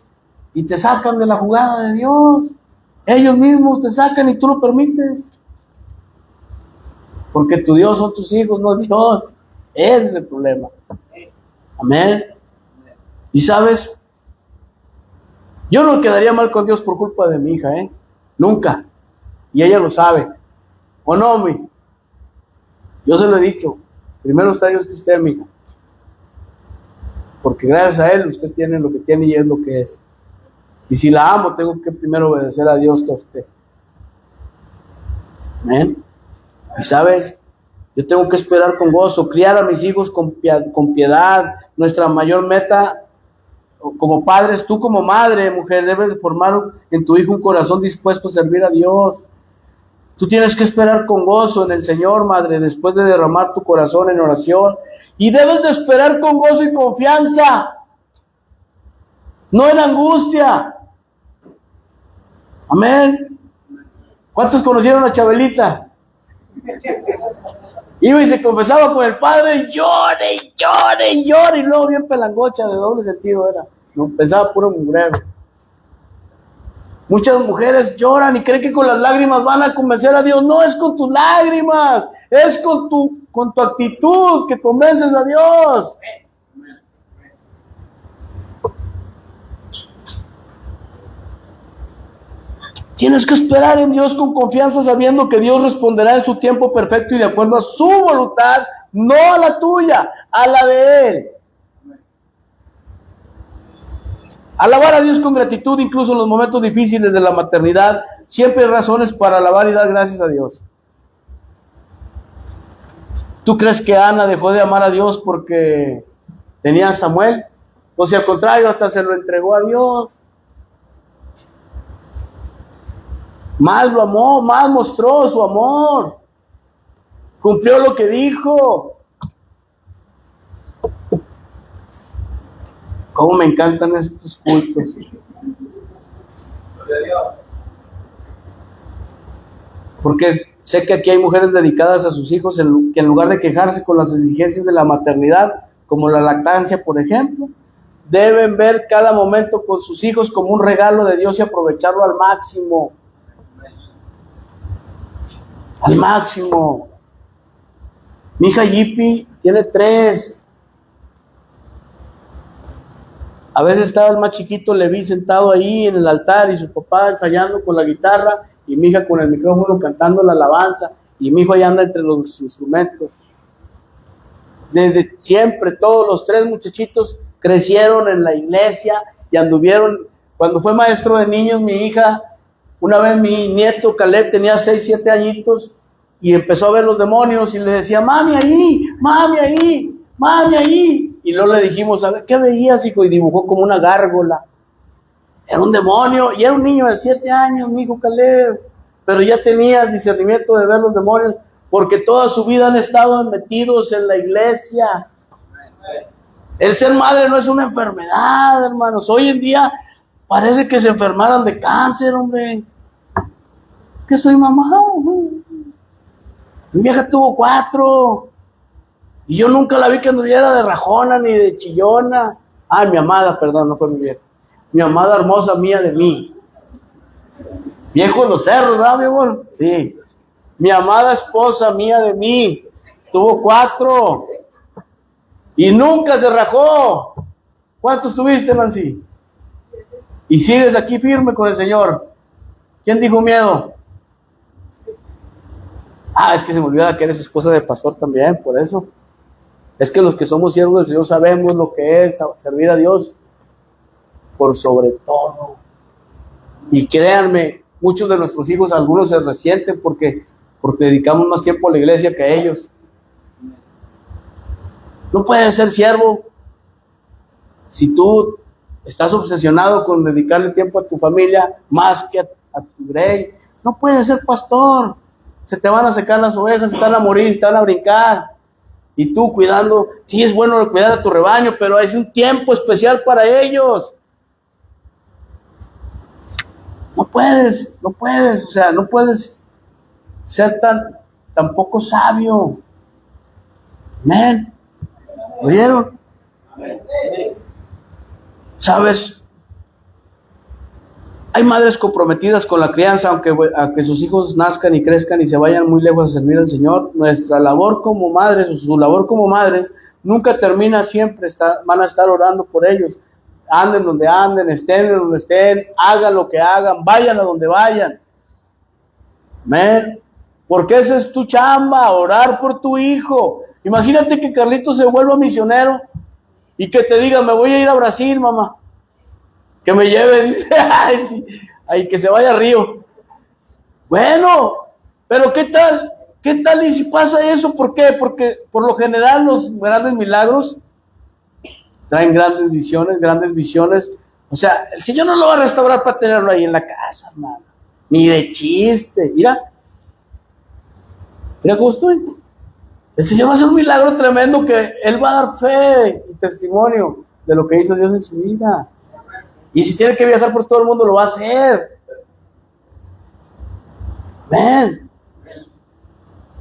y te sacan de la jugada de Dios. Ellos mismos te sacan y tú lo permites. Porque tu Dios son tus hijos, no Dios. Ese es el problema. Amén. Y sabes, yo no quedaría mal con Dios por culpa de mi hija, nunca. Y ella lo sabe. ¿O no, mi? Yo se lo he dicho. Primero está Dios que usted, mi hija. Porque gracias a Él usted tiene lo que tiene y es lo que es. Y si la amo, tengo que primero obedecer a Dios que a usted. Amén. Y sabes, yo tengo que esperar con gozo, criar a mis hijos con piedad. Nuestra mayor meta como padres, tú como madre, mujer, debes de formar en tu hijo un corazón dispuesto a servir a Dios. Tú tienes que esperar con gozo en el Señor, madre, después de derramar tu corazón en oración. Y debes de esperar con gozo y confianza, no en angustia. Amén. ¿Cuántos conocieron a Chabelita? Iba y se confesaba con el padre y llore, y luego bien pelangocha, de doble sentido era. No, pensaba puro mugrero. Muchas mujeres lloran y creen que con las lágrimas van a convencer a Dios. No es con tus lágrimas, es con tu actitud que convences a Dios. Tienes que esperar en Dios con confianza, sabiendo que Dios responderá en su tiempo perfecto y de acuerdo a su voluntad, no a la tuya, a la de Él. Alabar a Dios con gratitud, incluso en los momentos difíciles de la maternidad, siempre hay razones para alabar y dar gracias a Dios. ¿Tú crees que Ana dejó de amar a Dios porque tenía a Samuel? O sea, al contrario, hasta se lo entregó a Dios. Más lo amó, más mostró su amor. Cumplió lo que dijo. Cómo me encantan estos cultos. Porque sé que aquí hay mujeres dedicadas a sus hijos que en lugar de quejarse con las exigencias de la maternidad, como la lactancia, por ejemplo, deben ver cada momento con sus hijos como un regalo de Dios y aprovecharlo al máximo. Al máximo. Mi hija Yipi tiene 3. A veces estaba el más chiquito, le vi sentado ahí en el altar y su papá ensayando con la guitarra y mi hija con el micrófono cantando la alabanza y mi hijo ahí anda entre los instrumentos. Desde siempre, todos los 3 muchachitos crecieron en la iglesia y anduvieron. Cuando fue maestro de niños, mi hija, una vez mi nieto Caleb tenía 6, 7 añitos y empezó a ver los demonios y le decía, mami ahí, mami ahí, mami ahí. Y luego le dijimos, a ver, ¿qué veías, hijo? Y dibujó como una gárgola. Era un demonio y era un niño de 7 años, mi hijo Caleb. Pero ya tenía el discernimiento de ver los demonios porque toda su vida han estado metidos en la iglesia. El ser madre no es una enfermedad, hermanos. Hoy en día parece que se enfermaran de cáncer, hombre. Que soy mamá. Mi vieja tuvo 4. Y yo nunca la vi que anduviera de rajona ni de chillona. Ah, mi amada, perdón, no fue mi vieja. Mi amada hermosa mía de mí. Viejo en los cerros, ¿verdad, mi amor? Sí. Mi amada esposa mía de mí. Tuvo 4. Y nunca se rajó. ¿Cuántos tuviste, Nancy? Y sigues aquí firme con el Señor. ¿Quién dijo miedo? Ah, es que se me olvida que eres esposa de pastor también, por eso. Es que los que somos siervos del Señor sabemos lo que es servir a Dios por sobre todo. Y créanme, muchos de nuestros hijos, algunos se resienten porque dedicamos más tiempo a la iglesia que a ellos. No puedes ser siervo si tú estás obsesionado con dedicarle tiempo a tu familia más que a tu grey. No puedes ser pastor. Se te van a secar las ovejas, se te van a morir, se te van a brincar. Y tú cuidando, sí es bueno cuidar a tu rebaño, pero es un tiempo especial para ellos. No puedes, o sea, no puedes ser tan poco sabio. Amén. ¿Oyeron? ¿Sabes? Hay madres comprometidas con la crianza, aunque sus hijos nazcan y crezcan y se vayan muy lejos a servir al Señor. Nuestra labor como madres, o su labor como madres, nunca termina siempre. Van a estar orando por ellos. Anden donde anden, estén donde estén, hagan lo que hagan, vayan a donde vayan. Amén. Porque esa es tu chamba, orar por tu hijo. Imagínate que Carlitos se vuelva misionero y que te diga, me voy a ir a Brasil, mamá. Que me lleve, dice, ay, sí, ay, que se vaya a Río. Bueno, pero ¿qué tal? ¿Qué tal y si pasa eso? ¿Por qué? Porque por lo general los grandes milagros traen grandes visiones. O sea, el Señor no lo va a restaurar para tenerlo ahí en la casa, hermano. Ni de chiste. Mira cómo estoy. El Señor va a hacer un milagro tremendo que Él va a dar fe y testimonio de lo que hizo Dios en su vida. Y si tiene que viajar por todo el mundo, lo va a hacer. Ven.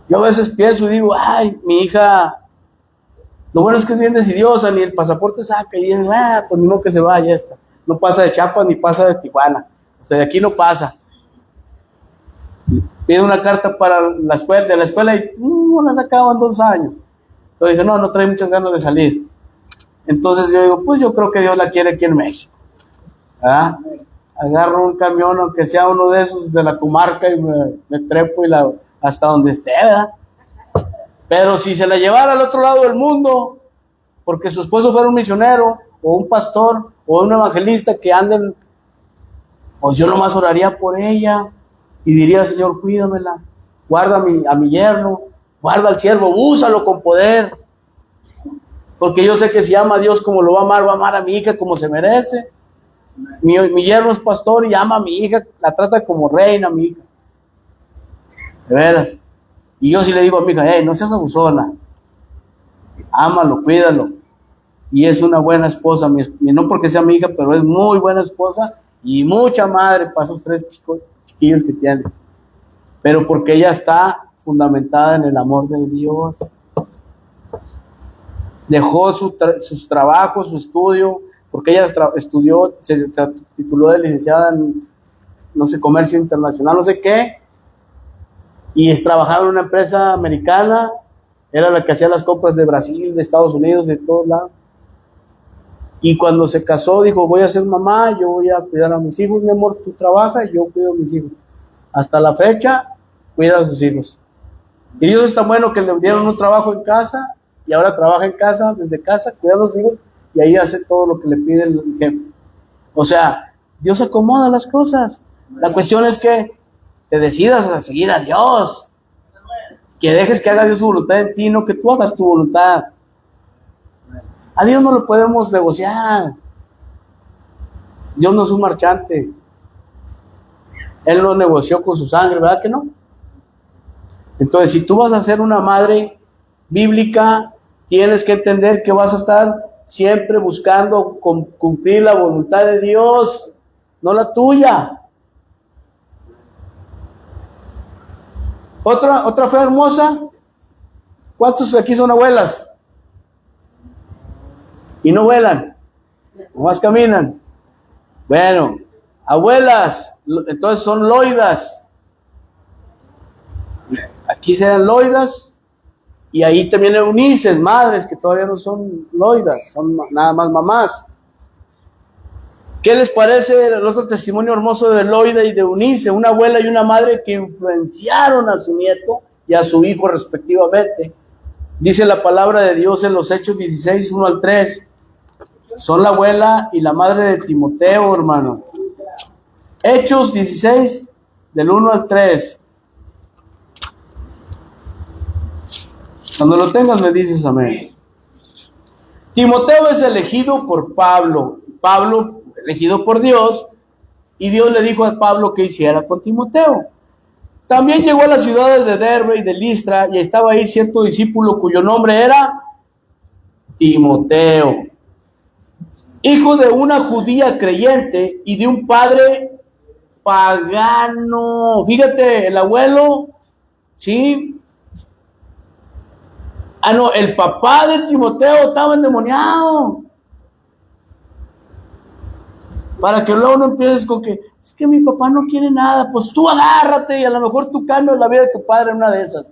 Yo a veces pienso y digo, ay, mi hija, lo bueno es que es bien decidiosa, ni el pasaporte saca, y dice, pues ni modo que se vaya, ya está. No pasa de Chiapas ni pasa de Tijuana. O sea, de aquí no pasa. Pide una carta para la escuela, de la escuela y no la sacaban 2 años. Entonces dice, no trae muchas ganas de salir. Entonces yo digo, pues yo creo que Dios la quiere aquí en México. ¿Ah? agarro un camión, aunque sea uno de esos de la comarca, y me trepo hasta donde esté, ¿verdad? Pero si se la llevara al otro lado del mundo, porque su esposo fuera un misionero, o un pastor, o un evangelista que anden, pues yo nomás oraría por ella, y diría, Señor, cuídamela, guarda a mi yerno, guarda al siervo, úsalo con poder, porque yo sé que si ama a Dios como lo va a amar a mi hija como se merece. Mi yerno es pastor y ama a mi hija, la trata como reina, mi hija. De veras. Y yo sí le digo a mi hija, hey, no seas abusona, ámalo, cuídalo. Y es una buena esposa, no porque sea mi hija, pero es muy buena esposa y mucha madre para esos 3 chiquillos que tiene. Pero porque ella está fundamentada en el amor de Dios. Dejó sus trabajos, su estudio, porque ella estudió, se tituló de licenciada en, no sé, comercio internacional, no sé qué, y trabajaba en una empresa americana, era la que hacía las compras de Brasil, de Estados Unidos, de todos lados. Y cuando se casó, dijo, voy a ser mamá, yo voy a cuidar a mis hijos, mi amor, tú trabajas y yo cuido a mis hijos. Hasta la fecha, cuida a sus hijos. Y Dios es tan bueno que le dieron un trabajo en casa, y ahora trabaja en casa, desde casa, cuida a los hijos, y ahí hace todo lo que le pide el jefe. O sea, Dios acomoda las cosas. La cuestión es que te decidas a seguir a Dios, que dejes que haga Dios su voluntad en ti, no que tú hagas tu voluntad. A Dios no lo podemos negociar. Dios no es un marchante. Él lo negoció con su sangre, ¿verdad que no? Entonces, si tú vas a ser una madre bíblica, tienes que entender que vas a estar siempre buscando cumplir la voluntad de Dios, no la tuya. Otra fe hermosa. ¿Cuántos aquí son abuelas? Y no vuelan, nomás caminan. Bueno, abuelas, entonces son loidas. Aquí serán loidas, y ahí también eunices, madres que todavía no son loidas, son nada más mamás. ¿Qué les parece el otro testimonio hermoso de Loida y de Eunice? Una abuela y una madre que influenciaron a su nieto y a su hijo respectivamente. Dice la palabra de Dios en los Hechos 16, 1 al 3. Son la abuela y la madre de Timoteo, hermano. Hechos 16, del 1 al 3. Cuando lo tengas me dices amén. Timoteo es elegido por Pablo. Pablo elegido por Dios, y Dios le dijo a Pablo que hiciera con Timoteo. También llegó a las ciudades de Derbe y de Listra, y estaba ahí cierto discípulo cuyo nombre era Timoteo, hijo de una judía creyente y de un padre pagano. Fíjate, el abuelo, ¿sí? No, el papá de Timoteo estaba endemoniado. Para que luego no empieces con que, es que mi papá no quiere nada, pues tú agárrate y a lo mejor tú cambias la vida de tu padre en una de esas.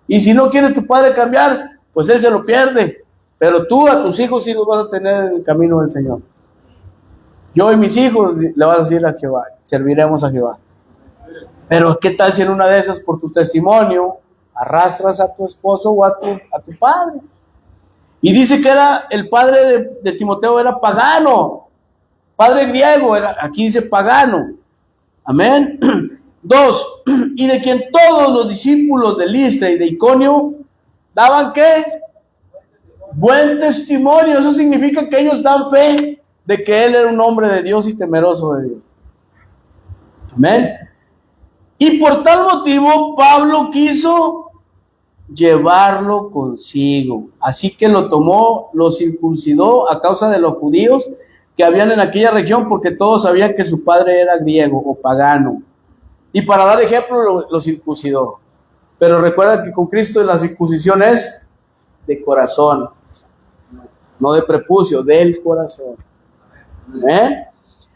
Y si no quiere tu padre cambiar, pues él se lo pierde. Pero tú a tus hijos sí los vas a tener en el camino del Señor. Yo y mis hijos le vas a decir a Jehová, serviremos a Jehová. Pero ¿qué tal si en una de esas por tu testimonio arrastras a tu esposo o a tu padre? Y dice que era el padre de Timoteo era pagano. Padre griego, aquí dice pagano. Amén. 2. Y de quien todos los discípulos de Listra y de Iconio daban ¿qué? Buen testimonio. Eso significa que ellos dan fe de que él era un hombre de Dios y temeroso de Dios. Amén. Y por tal motivo Pablo quiso llevarlo consigo. Así que lo tomó, lo circuncidó a causa de los judíos que habían en aquella región, porque todos sabían que su padre era griego o pagano. Y para dar ejemplo lo circuncidó. Pero recuerda que con Cristo la circuncisión es de corazón, no de prepucio, del corazón.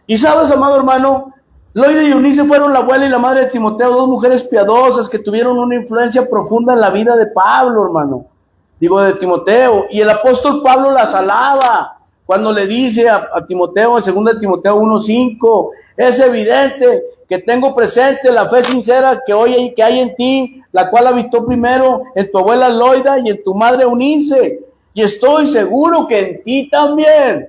Y sabes, amado hermano, Loida y Eunice fueron la abuela y la madre de Timoteo, dos mujeres piadosas que tuvieron una influencia profunda en la vida de Pablo, hermano. Digo, de Timoteo. Y el apóstol Pablo las alaba. cuando le dice a Timoteo, en 2 Timoteo 1:5, es evidente que tengo presente la fe sincera que hay en ti, la cual habitó primero en tu abuela Loida y en tu madre Eunice, y estoy seguro que en ti también.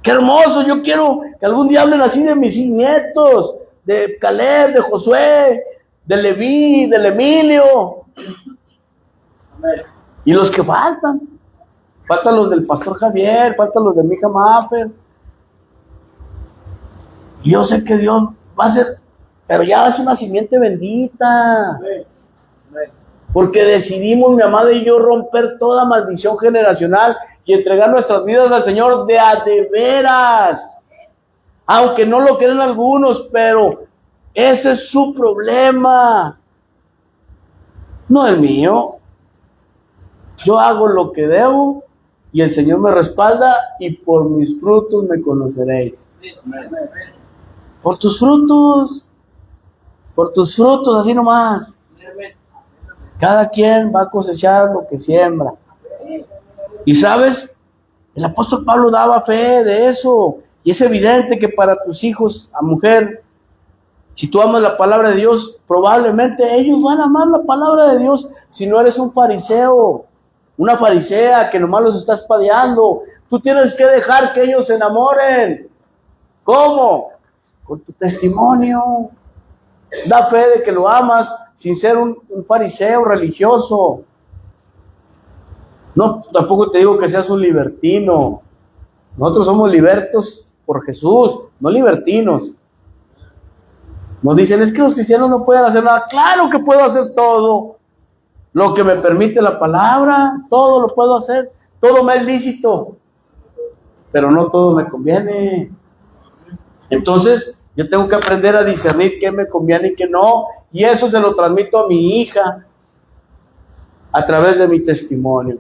¡Qué hermoso! Yo quiero que algún día hablen así de mis nietos, de Caleb, de Josué, de Leví, del Emilio. Y los que faltan los del pastor Javier, faltan los de Mija Maffer. Y yo sé que Dios va a ser, pero ya es una simiente bendita. Porque decidimos, mi amada y yo, romper toda maldición generacional y entregar nuestras vidas al Señor de veras. Aunque no lo crean algunos, pero ese es su problema. No es mío. Yo hago lo que debo y el Señor me respalda, y por mis frutos me conoceréis. Por tus frutos, así nomás. Cada quien va a cosechar lo que siembra. Y sabes, el apóstol Pablo daba fe de eso. Y es evidente que para tus hijos, a mujer, si tú amas la palabra de Dios, probablemente ellos van a amar la palabra de Dios. Si no eres un fariseo, una farisea que nomás los está espadeando, tú tienes que dejar que ellos se enamoren. ¿Cómo? Con tu testimonio. Da fe de que lo amas sin ser un fariseo religioso. No, tampoco te digo que seas un libertino. Nosotros somos libertos por Jesús, no libertinos. Nos dicen, es que los cristianos no pueden hacer nada. Claro que puedo hacer todo lo que me permite la palabra, todo lo puedo hacer, todo me es lícito, pero no todo me conviene. Entonces, yo tengo que aprender a discernir qué me conviene y qué no, y eso se lo transmito a mi hija a través de mi testimonio.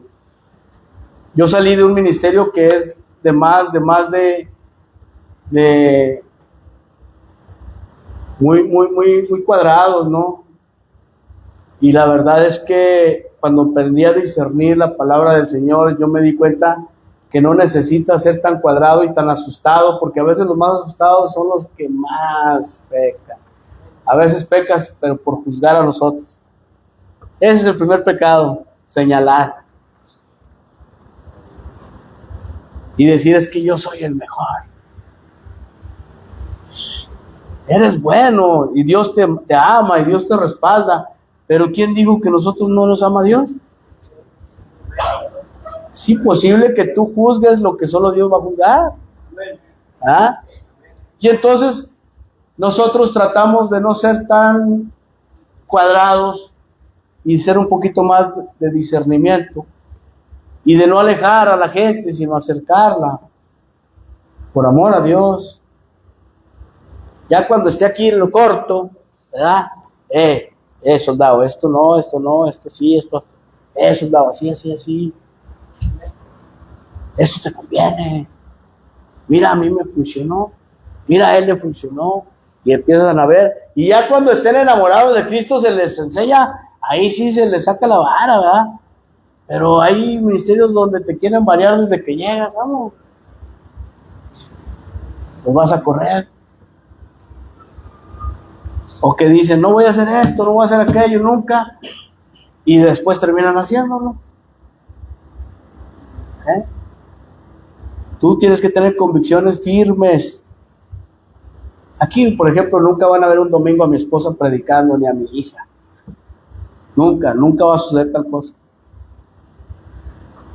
Yo salí de un ministerio que es de más muy cuadrados, ¿no? Y la verdad es que cuando aprendí a discernir la palabra del Señor, yo me di cuenta que no necesita ser tan cuadrado y tan asustado, porque a veces los más asustados son los que más pecan. A veces pecas, pero por juzgar a los otros. Ese es el primer pecado, señalar. Y decir, es que yo soy el mejor. Eres bueno y Dios te ama y Dios te respalda. Pero ¿quién dijo que nosotros no nos ama Dios? Es imposible que tú juzgues lo que solo Dios va a juzgar. ¿Ah? Y entonces nosotros tratamos de no ser tan cuadrados y ser un poquito más de discernimiento y de no alejar a la gente, sino acercarla por amor a Dios. Ya cuando esté aquí en lo corto, ¿verdad? Soldado, esto no, esto sí, soldado, así. Esto te conviene. Mira, a mí me funcionó. Mira, a él le funcionó. Y empiezan a ver. Y ya cuando estén enamorados de Cristo se les enseña, ahí sí se les saca la vara, ¿verdad? Pero hay ministerios donde te quieren variar desde que llegas, vamos. Los vas a correr. O que dicen, no voy a hacer esto, no voy a hacer aquello, nunca. Y después terminan haciéndolo. Tú tienes que tener convicciones firmes. Aquí, por ejemplo, nunca van a ver un domingo a mi esposa predicando, ni a mi hija. Nunca va a suceder tal cosa.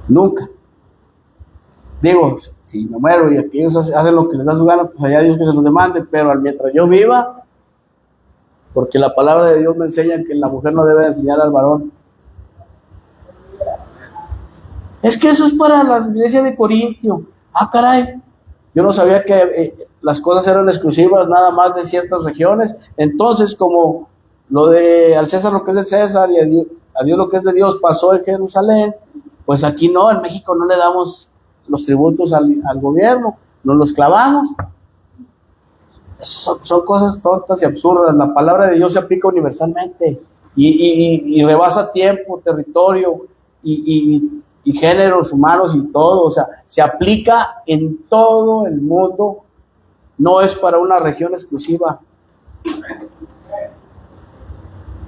Nunca. Digo, si me muero y aquellos hacen lo que les da su gana, pues allá Dios que se los demande, pero mientras yo viva, porque la palabra de Dios me enseña que la mujer no debe enseñar al varón. Es que eso es para la iglesia de Corintio. Ah, caray. Yo no sabía que las cosas eran exclusivas nada más de ciertas regiones. Entonces, como lo de al César lo que es del César y a Dios lo que es de Dios pasó en Jerusalén, pues aquí no, en México no le damos los tributos al gobierno, nos los clavamos. Son cosas tontas y absurdas. La palabra de Dios se aplica universalmente y rebasa tiempo, territorio y y géneros humanos y todo, o sea, se aplica en todo el mundo, no es para una región exclusiva.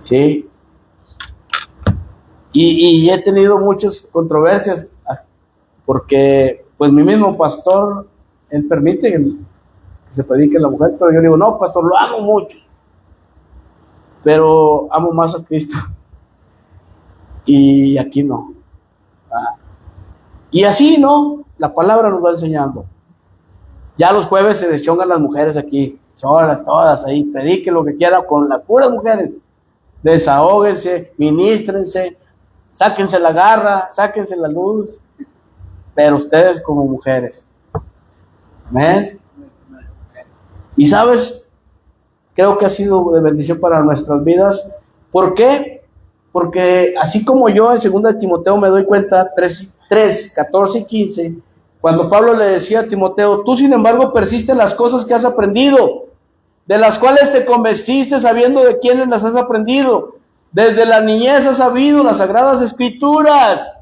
Sí. Y he tenido muchas controversias porque pues mi mismo pastor, él permite que se predique la mujer, pero yo digo, no, pastor, lo amo mucho, pero amo más a Cristo. Y aquí no. Y así, ¿no? La palabra nos va enseñando. Ya los jueves se deschongan las mujeres aquí, todas ahí, prediquen lo que quieran con las puras mujeres. Desahóguense, ministrense, sáquense la garra, sáquense la luz, pero ustedes como mujeres. Amén. Y sabes, creo que ha sido de bendición para nuestras vidas. ¿Por qué? Porque así como yo en 2 Timoteo me doy cuenta, 3, 14 y 15, cuando Pablo le decía a Timoteo, tú sin embargo persiste en las cosas que has aprendido, de las cuales te convenciste sabiendo de quiénes las has aprendido. Desde la niñez has sabido las sagradas escrituras.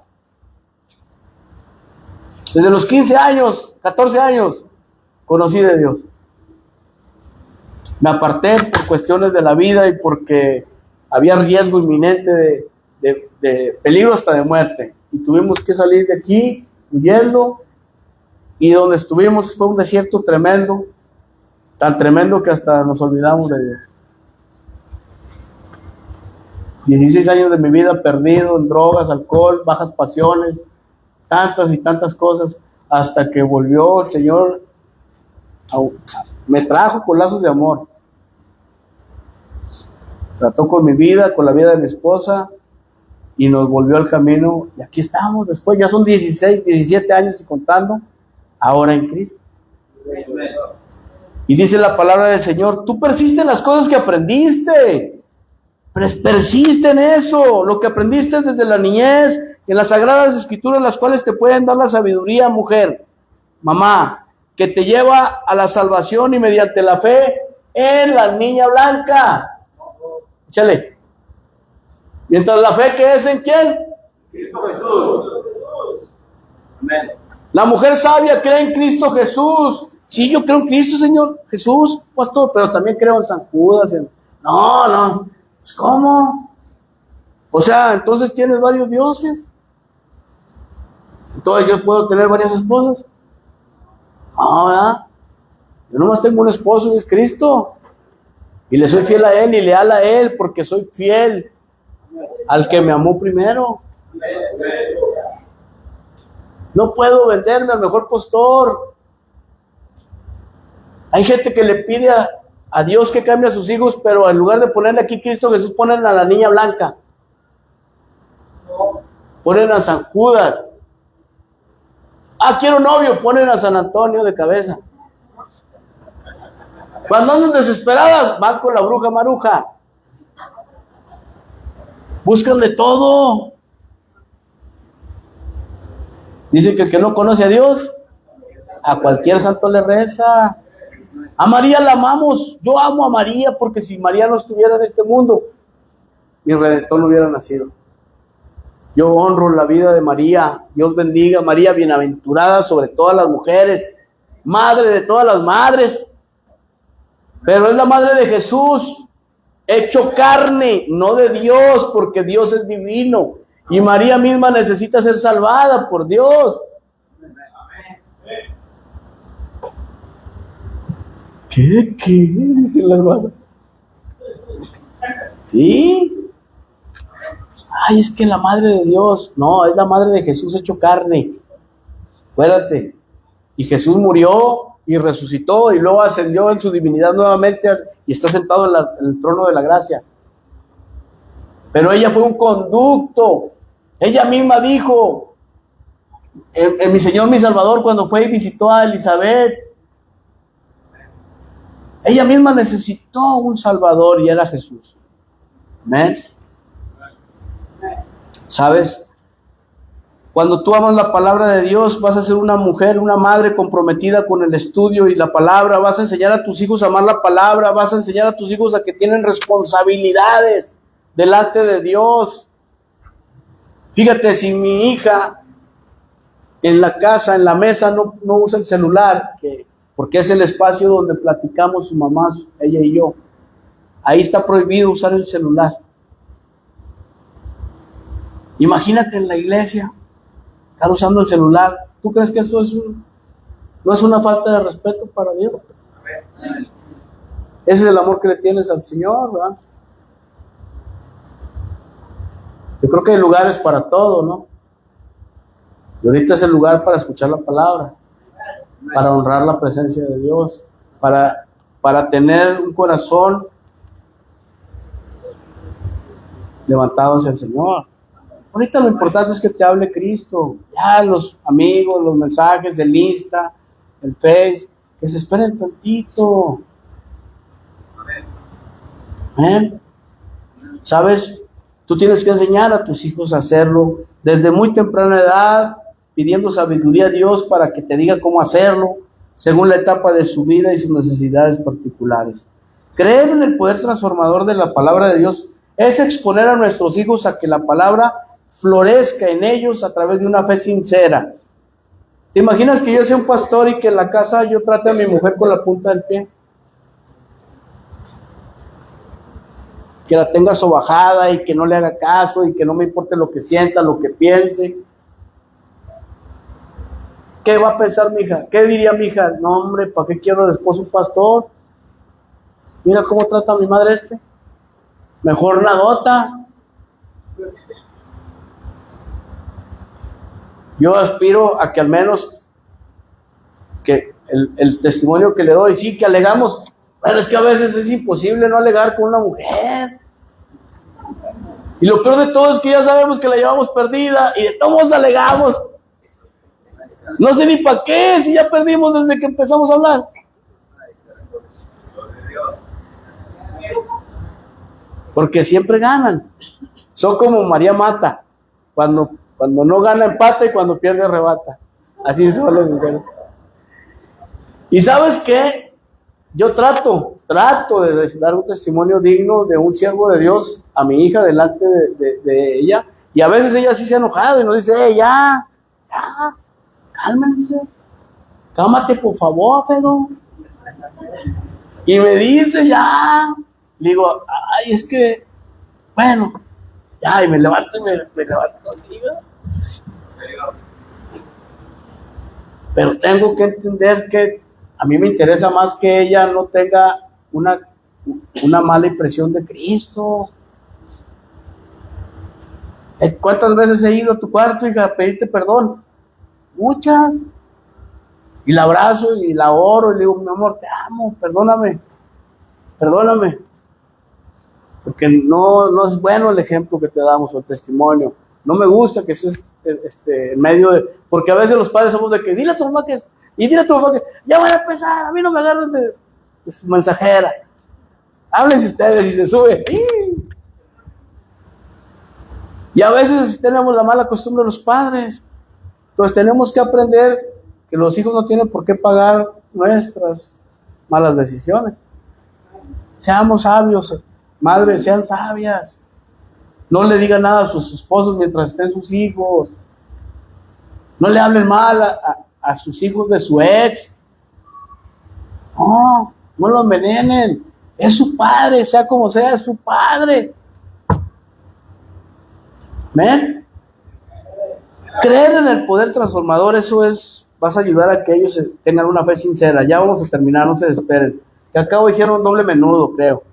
Desde los 15 años, 14 años, conocí de Dios. Me aparté por cuestiones de la vida y porque había riesgo inminente de peligro hasta de muerte. Y tuvimos que salir de aquí huyendo. Y donde estuvimos fue un desierto tremendo, tan tremendo que hasta nos olvidamos de Dios. 16 años de mi vida perdido en drogas, alcohol, bajas pasiones, tantas y tantas cosas, hasta que volvió el Señor, me trajo con lazos de amor. Trató con mi vida, con la vida de mi esposa, y nos volvió al camino, y aquí estamos, después ya son 16, 17 años y contando, ahora en Cristo. Y dice la palabra del Señor, tú persiste en las cosas que aprendiste, persiste en eso, lo que aprendiste desde la niñez, en las sagradas escrituras, las cuales te pueden dar la sabiduría, mujer, mamá, que te lleva a la salvación y mediante la fe en la niña blanca. Échale. Mientras la fe que es en quién? Cristo Jesús. Amén. La mujer sabia cree en Cristo Jesús. Sí, yo creo en Cristo, Señor Jesús, pastor, pero también creo en San Judas. No, pues ¿cómo? O sea, entonces tienes varios dioses. Entonces yo puedo tener varias esposas. No, ¿verdad? Yo nomás tengo un esposo y es Cristo. Y le soy fiel a Él y leal a Él porque soy fiel al que me amó primero. No puedo venderme al mejor postor. Hay gente que le pide a Dios que cambie a sus hijos, pero en lugar de ponerle aquí Cristo Jesús, ponen a la niña blanca. Ponen a San Judas. Quiero novio, ponen a San Antonio de cabeza. Cuando andan desesperadas, van con la bruja maruja. Buscan de todo. Dicen que el que no conoce a Dios, a cualquier santo le reza. A María la amamos. Yo amo a María porque si María no estuviera en este mundo, mi Redentor no hubiera nacido. Yo honro la vida de María. Dios bendiga a María, bienaventurada sobre todas las mujeres, madre de todas las madres. Pero es la madre de Jesús, hecho carne, no de Dios, porque Dios es divino. Y María misma necesita ser salvada por Dios. ¿Qué? Dice la hermana. ¿Sí? Ay, es que la madre de Dios. No, es la madre de Jesús hecho carne. Acuérdate. Y Jesús murió y resucitó y luego ascendió en su divinidad nuevamente y está sentado en el trono de la gracia. Pero ella fue un conducto. Ella misma dijo, en mi Señor, mi Salvador, cuando fue y visitó a Elizabeth, ella misma necesitó un Salvador y era Jesús. ¿Amén? ¿Sabes? Cuando tú amas la palabra de Dios, vas a ser una mujer, una madre comprometida con el estudio y la palabra. Vas a enseñar a tus hijos a amar la palabra. Vas a enseñar a tus hijos a que tienen responsabilidades delante de Dios. Fíjate, si mi hija en la casa, en la mesa, no usa el celular, porque es el espacio donde platicamos su mamá, ella y yo. Ahí está prohibido usar el celular. Imagínate en la iglesia, estar usando el celular. ¿Tú crees que esto no es una falta de respeto para Dios? Ese es el amor que le tienes al Señor, ¿verdad? Yo creo que hay lugares para todo, ¿no? Y ahorita es el lugar para escuchar la palabra, para honrar la presencia de Dios, para tener un corazón levantado hacia el Señor. Ahorita lo importante es que te hable Cristo. Ya los amigos, los mensajes, el Insta, el Face, que se esperen tantito. ¿Sabes? Tú tienes que enseñar a tus hijos a hacerlo desde muy temprana edad, pidiendo sabiduría a Dios para que te diga cómo hacerlo, según la etapa de su vida y sus necesidades particulares. Creer en el poder transformador de la palabra de Dios es exponer a nuestros hijos a que la palabra florezca en ellos a través de una fe sincera. ¿Te imaginas que yo sea un pastor y que en la casa yo trate a mi mujer con la punta del pie? Que la tenga sobajada y que no le haga caso y que no me importe lo que sienta, lo que piense. ¿Qué va a pensar mi hija? ¿Qué diría mi hija? No, hombre, ¿para qué quiero después un pastor? Mira cómo trata a mi madre Mejor nadota. Yo aspiro a que al menos que el testimonio que le doy, sí, que alegamos, pero es que a veces es imposible no alegar con una mujer. Y lo peor de todo es que ya sabemos que la llevamos perdida y de todos alegamos. No sé ni para qué, si ya perdimos desde que empezamos a hablar. Porque siempre ganan. Son como María Mata. Cuando no gana empata y cuando pierde arrebata. Así son los mujeres. ¿Y sabes qué? Yo trato de dar un testimonio digno de un siervo de Dios a mi hija delante de ella. Y a veces ella sí se ha enojado y nos dice, ya, cálmense. Cálmate, por favor, Pedro. Y me dice, ya. Le digo, ay, es que, bueno, ya, y me levanto y me levanto contigo. Pero tengo que entender que a mí me interesa más que ella no tenga una mala impresión de Cristo. ¿Cuántas veces he ido a tu cuarto, hija, a pedirte perdón? Muchas. Y la abrazo y la oro y le digo, mi amor, te amo, perdóname. Porque no es bueno el ejemplo que te damos o el testimonio. No me gusta que estés en medio de... Porque a veces los padres somos de que, dile a tu mamá que... Y dile a tu mamá que, ya van a empezar, a mí no me agarren de su mensajera. Háblense ustedes y se sube. Y a veces tenemos la mala costumbre de los padres. Entonces tenemos que aprender que los hijos no tienen por qué pagar nuestras malas decisiones. Seamos sabios, madres, sean sabias. No le digan nada a sus esposos mientras estén sus hijos. No le hablen mal a sus hijos de su ex. No lo envenenen. Es su padre, sea como sea, es su padre. ¿Ven? Creer en el poder transformador, vas a ayudar a que ellos tengan una fe sincera. Ya vamos a terminar, no se desesperen. Que acabo hicieron un doble menudo, creo.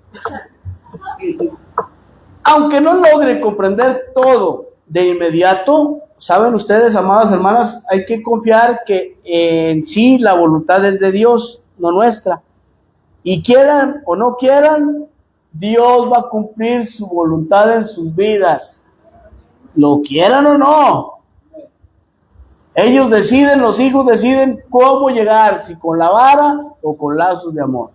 Aunque no logre comprender todo de inmediato, saben ustedes, amadas hermanas, hay que confiar que en sí la voluntad es de Dios, no nuestra. Y quieran o no quieran, Dios va a cumplir su voluntad en sus vidas. Lo quieran o no. Ellos deciden, los hijos deciden cómo llegar, si con la vara o con lazos de amor.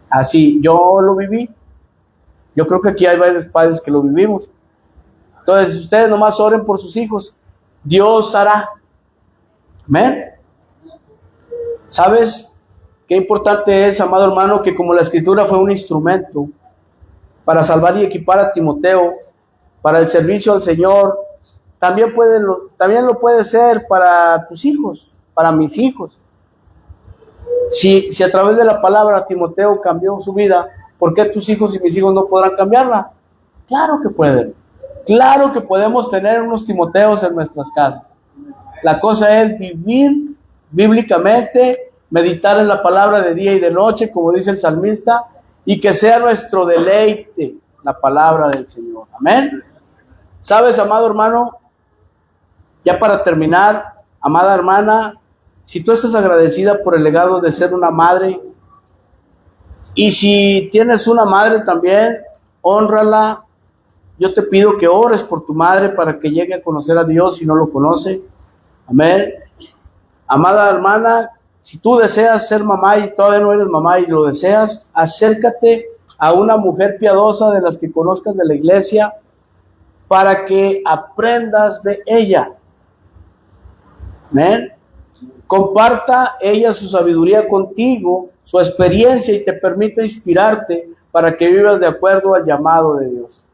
Así, yo lo viví. Yo creo que aquí hay varios padres que lo vivimos. Entonces, ustedes nomás oren por sus hijos. Dios hará. ¿Amén? ¿Sabes qué importante es, amado hermano, que como la Escritura fue un instrumento para salvar y equipar a Timoteo, para el servicio al Señor, también lo puede ser para tus hijos, para mis hijos. Si a través de la palabra Timoteo cambió su vida, ¿por qué tus hijos y mis hijos no podrán cambiarla? Claro que pueden. Claro que podemos tener unos Timoteos en nuestras casas. La cosa es vivir bíblicamente, meditar en la palabra de día y de noche, como dice el salmista, y que sea nuestro deleite la palabra del Señor. Amén. ¿Sabes, amado hermano? Ya para terminar, amada hermana, si tú estás agradecida por el legado de ser una madre, y si tienes una madre también, hónrala. Yo te pido que ores por tu madre para que llegue a conocer a Dios si no lo conoce. Amén. Amada hermana, si tú deseas ser mamá y todavía no eres mamá y lo deseas, acércate a una mujer piadosa de las que conozcas de la iglesia para que aprendas de ella. Amén. Comparta ella su sabiduría contigo, su experiencia, y te permita inspirarte para que vivas de acuerdo al llamado de Dios.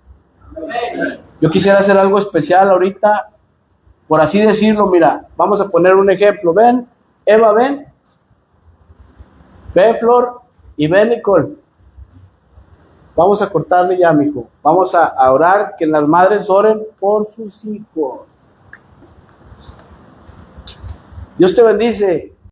Yo quisiera hacer algo especial ahorita, por así decirlo. Mira, vamos a poner un ejemplo. Ven, Eva, ven. Ven, Flor, y ven, Nicole. Vamos a cortarle ya, mijo. Vamos a orar, que las madres oren por sus hijos. Dios te bendice.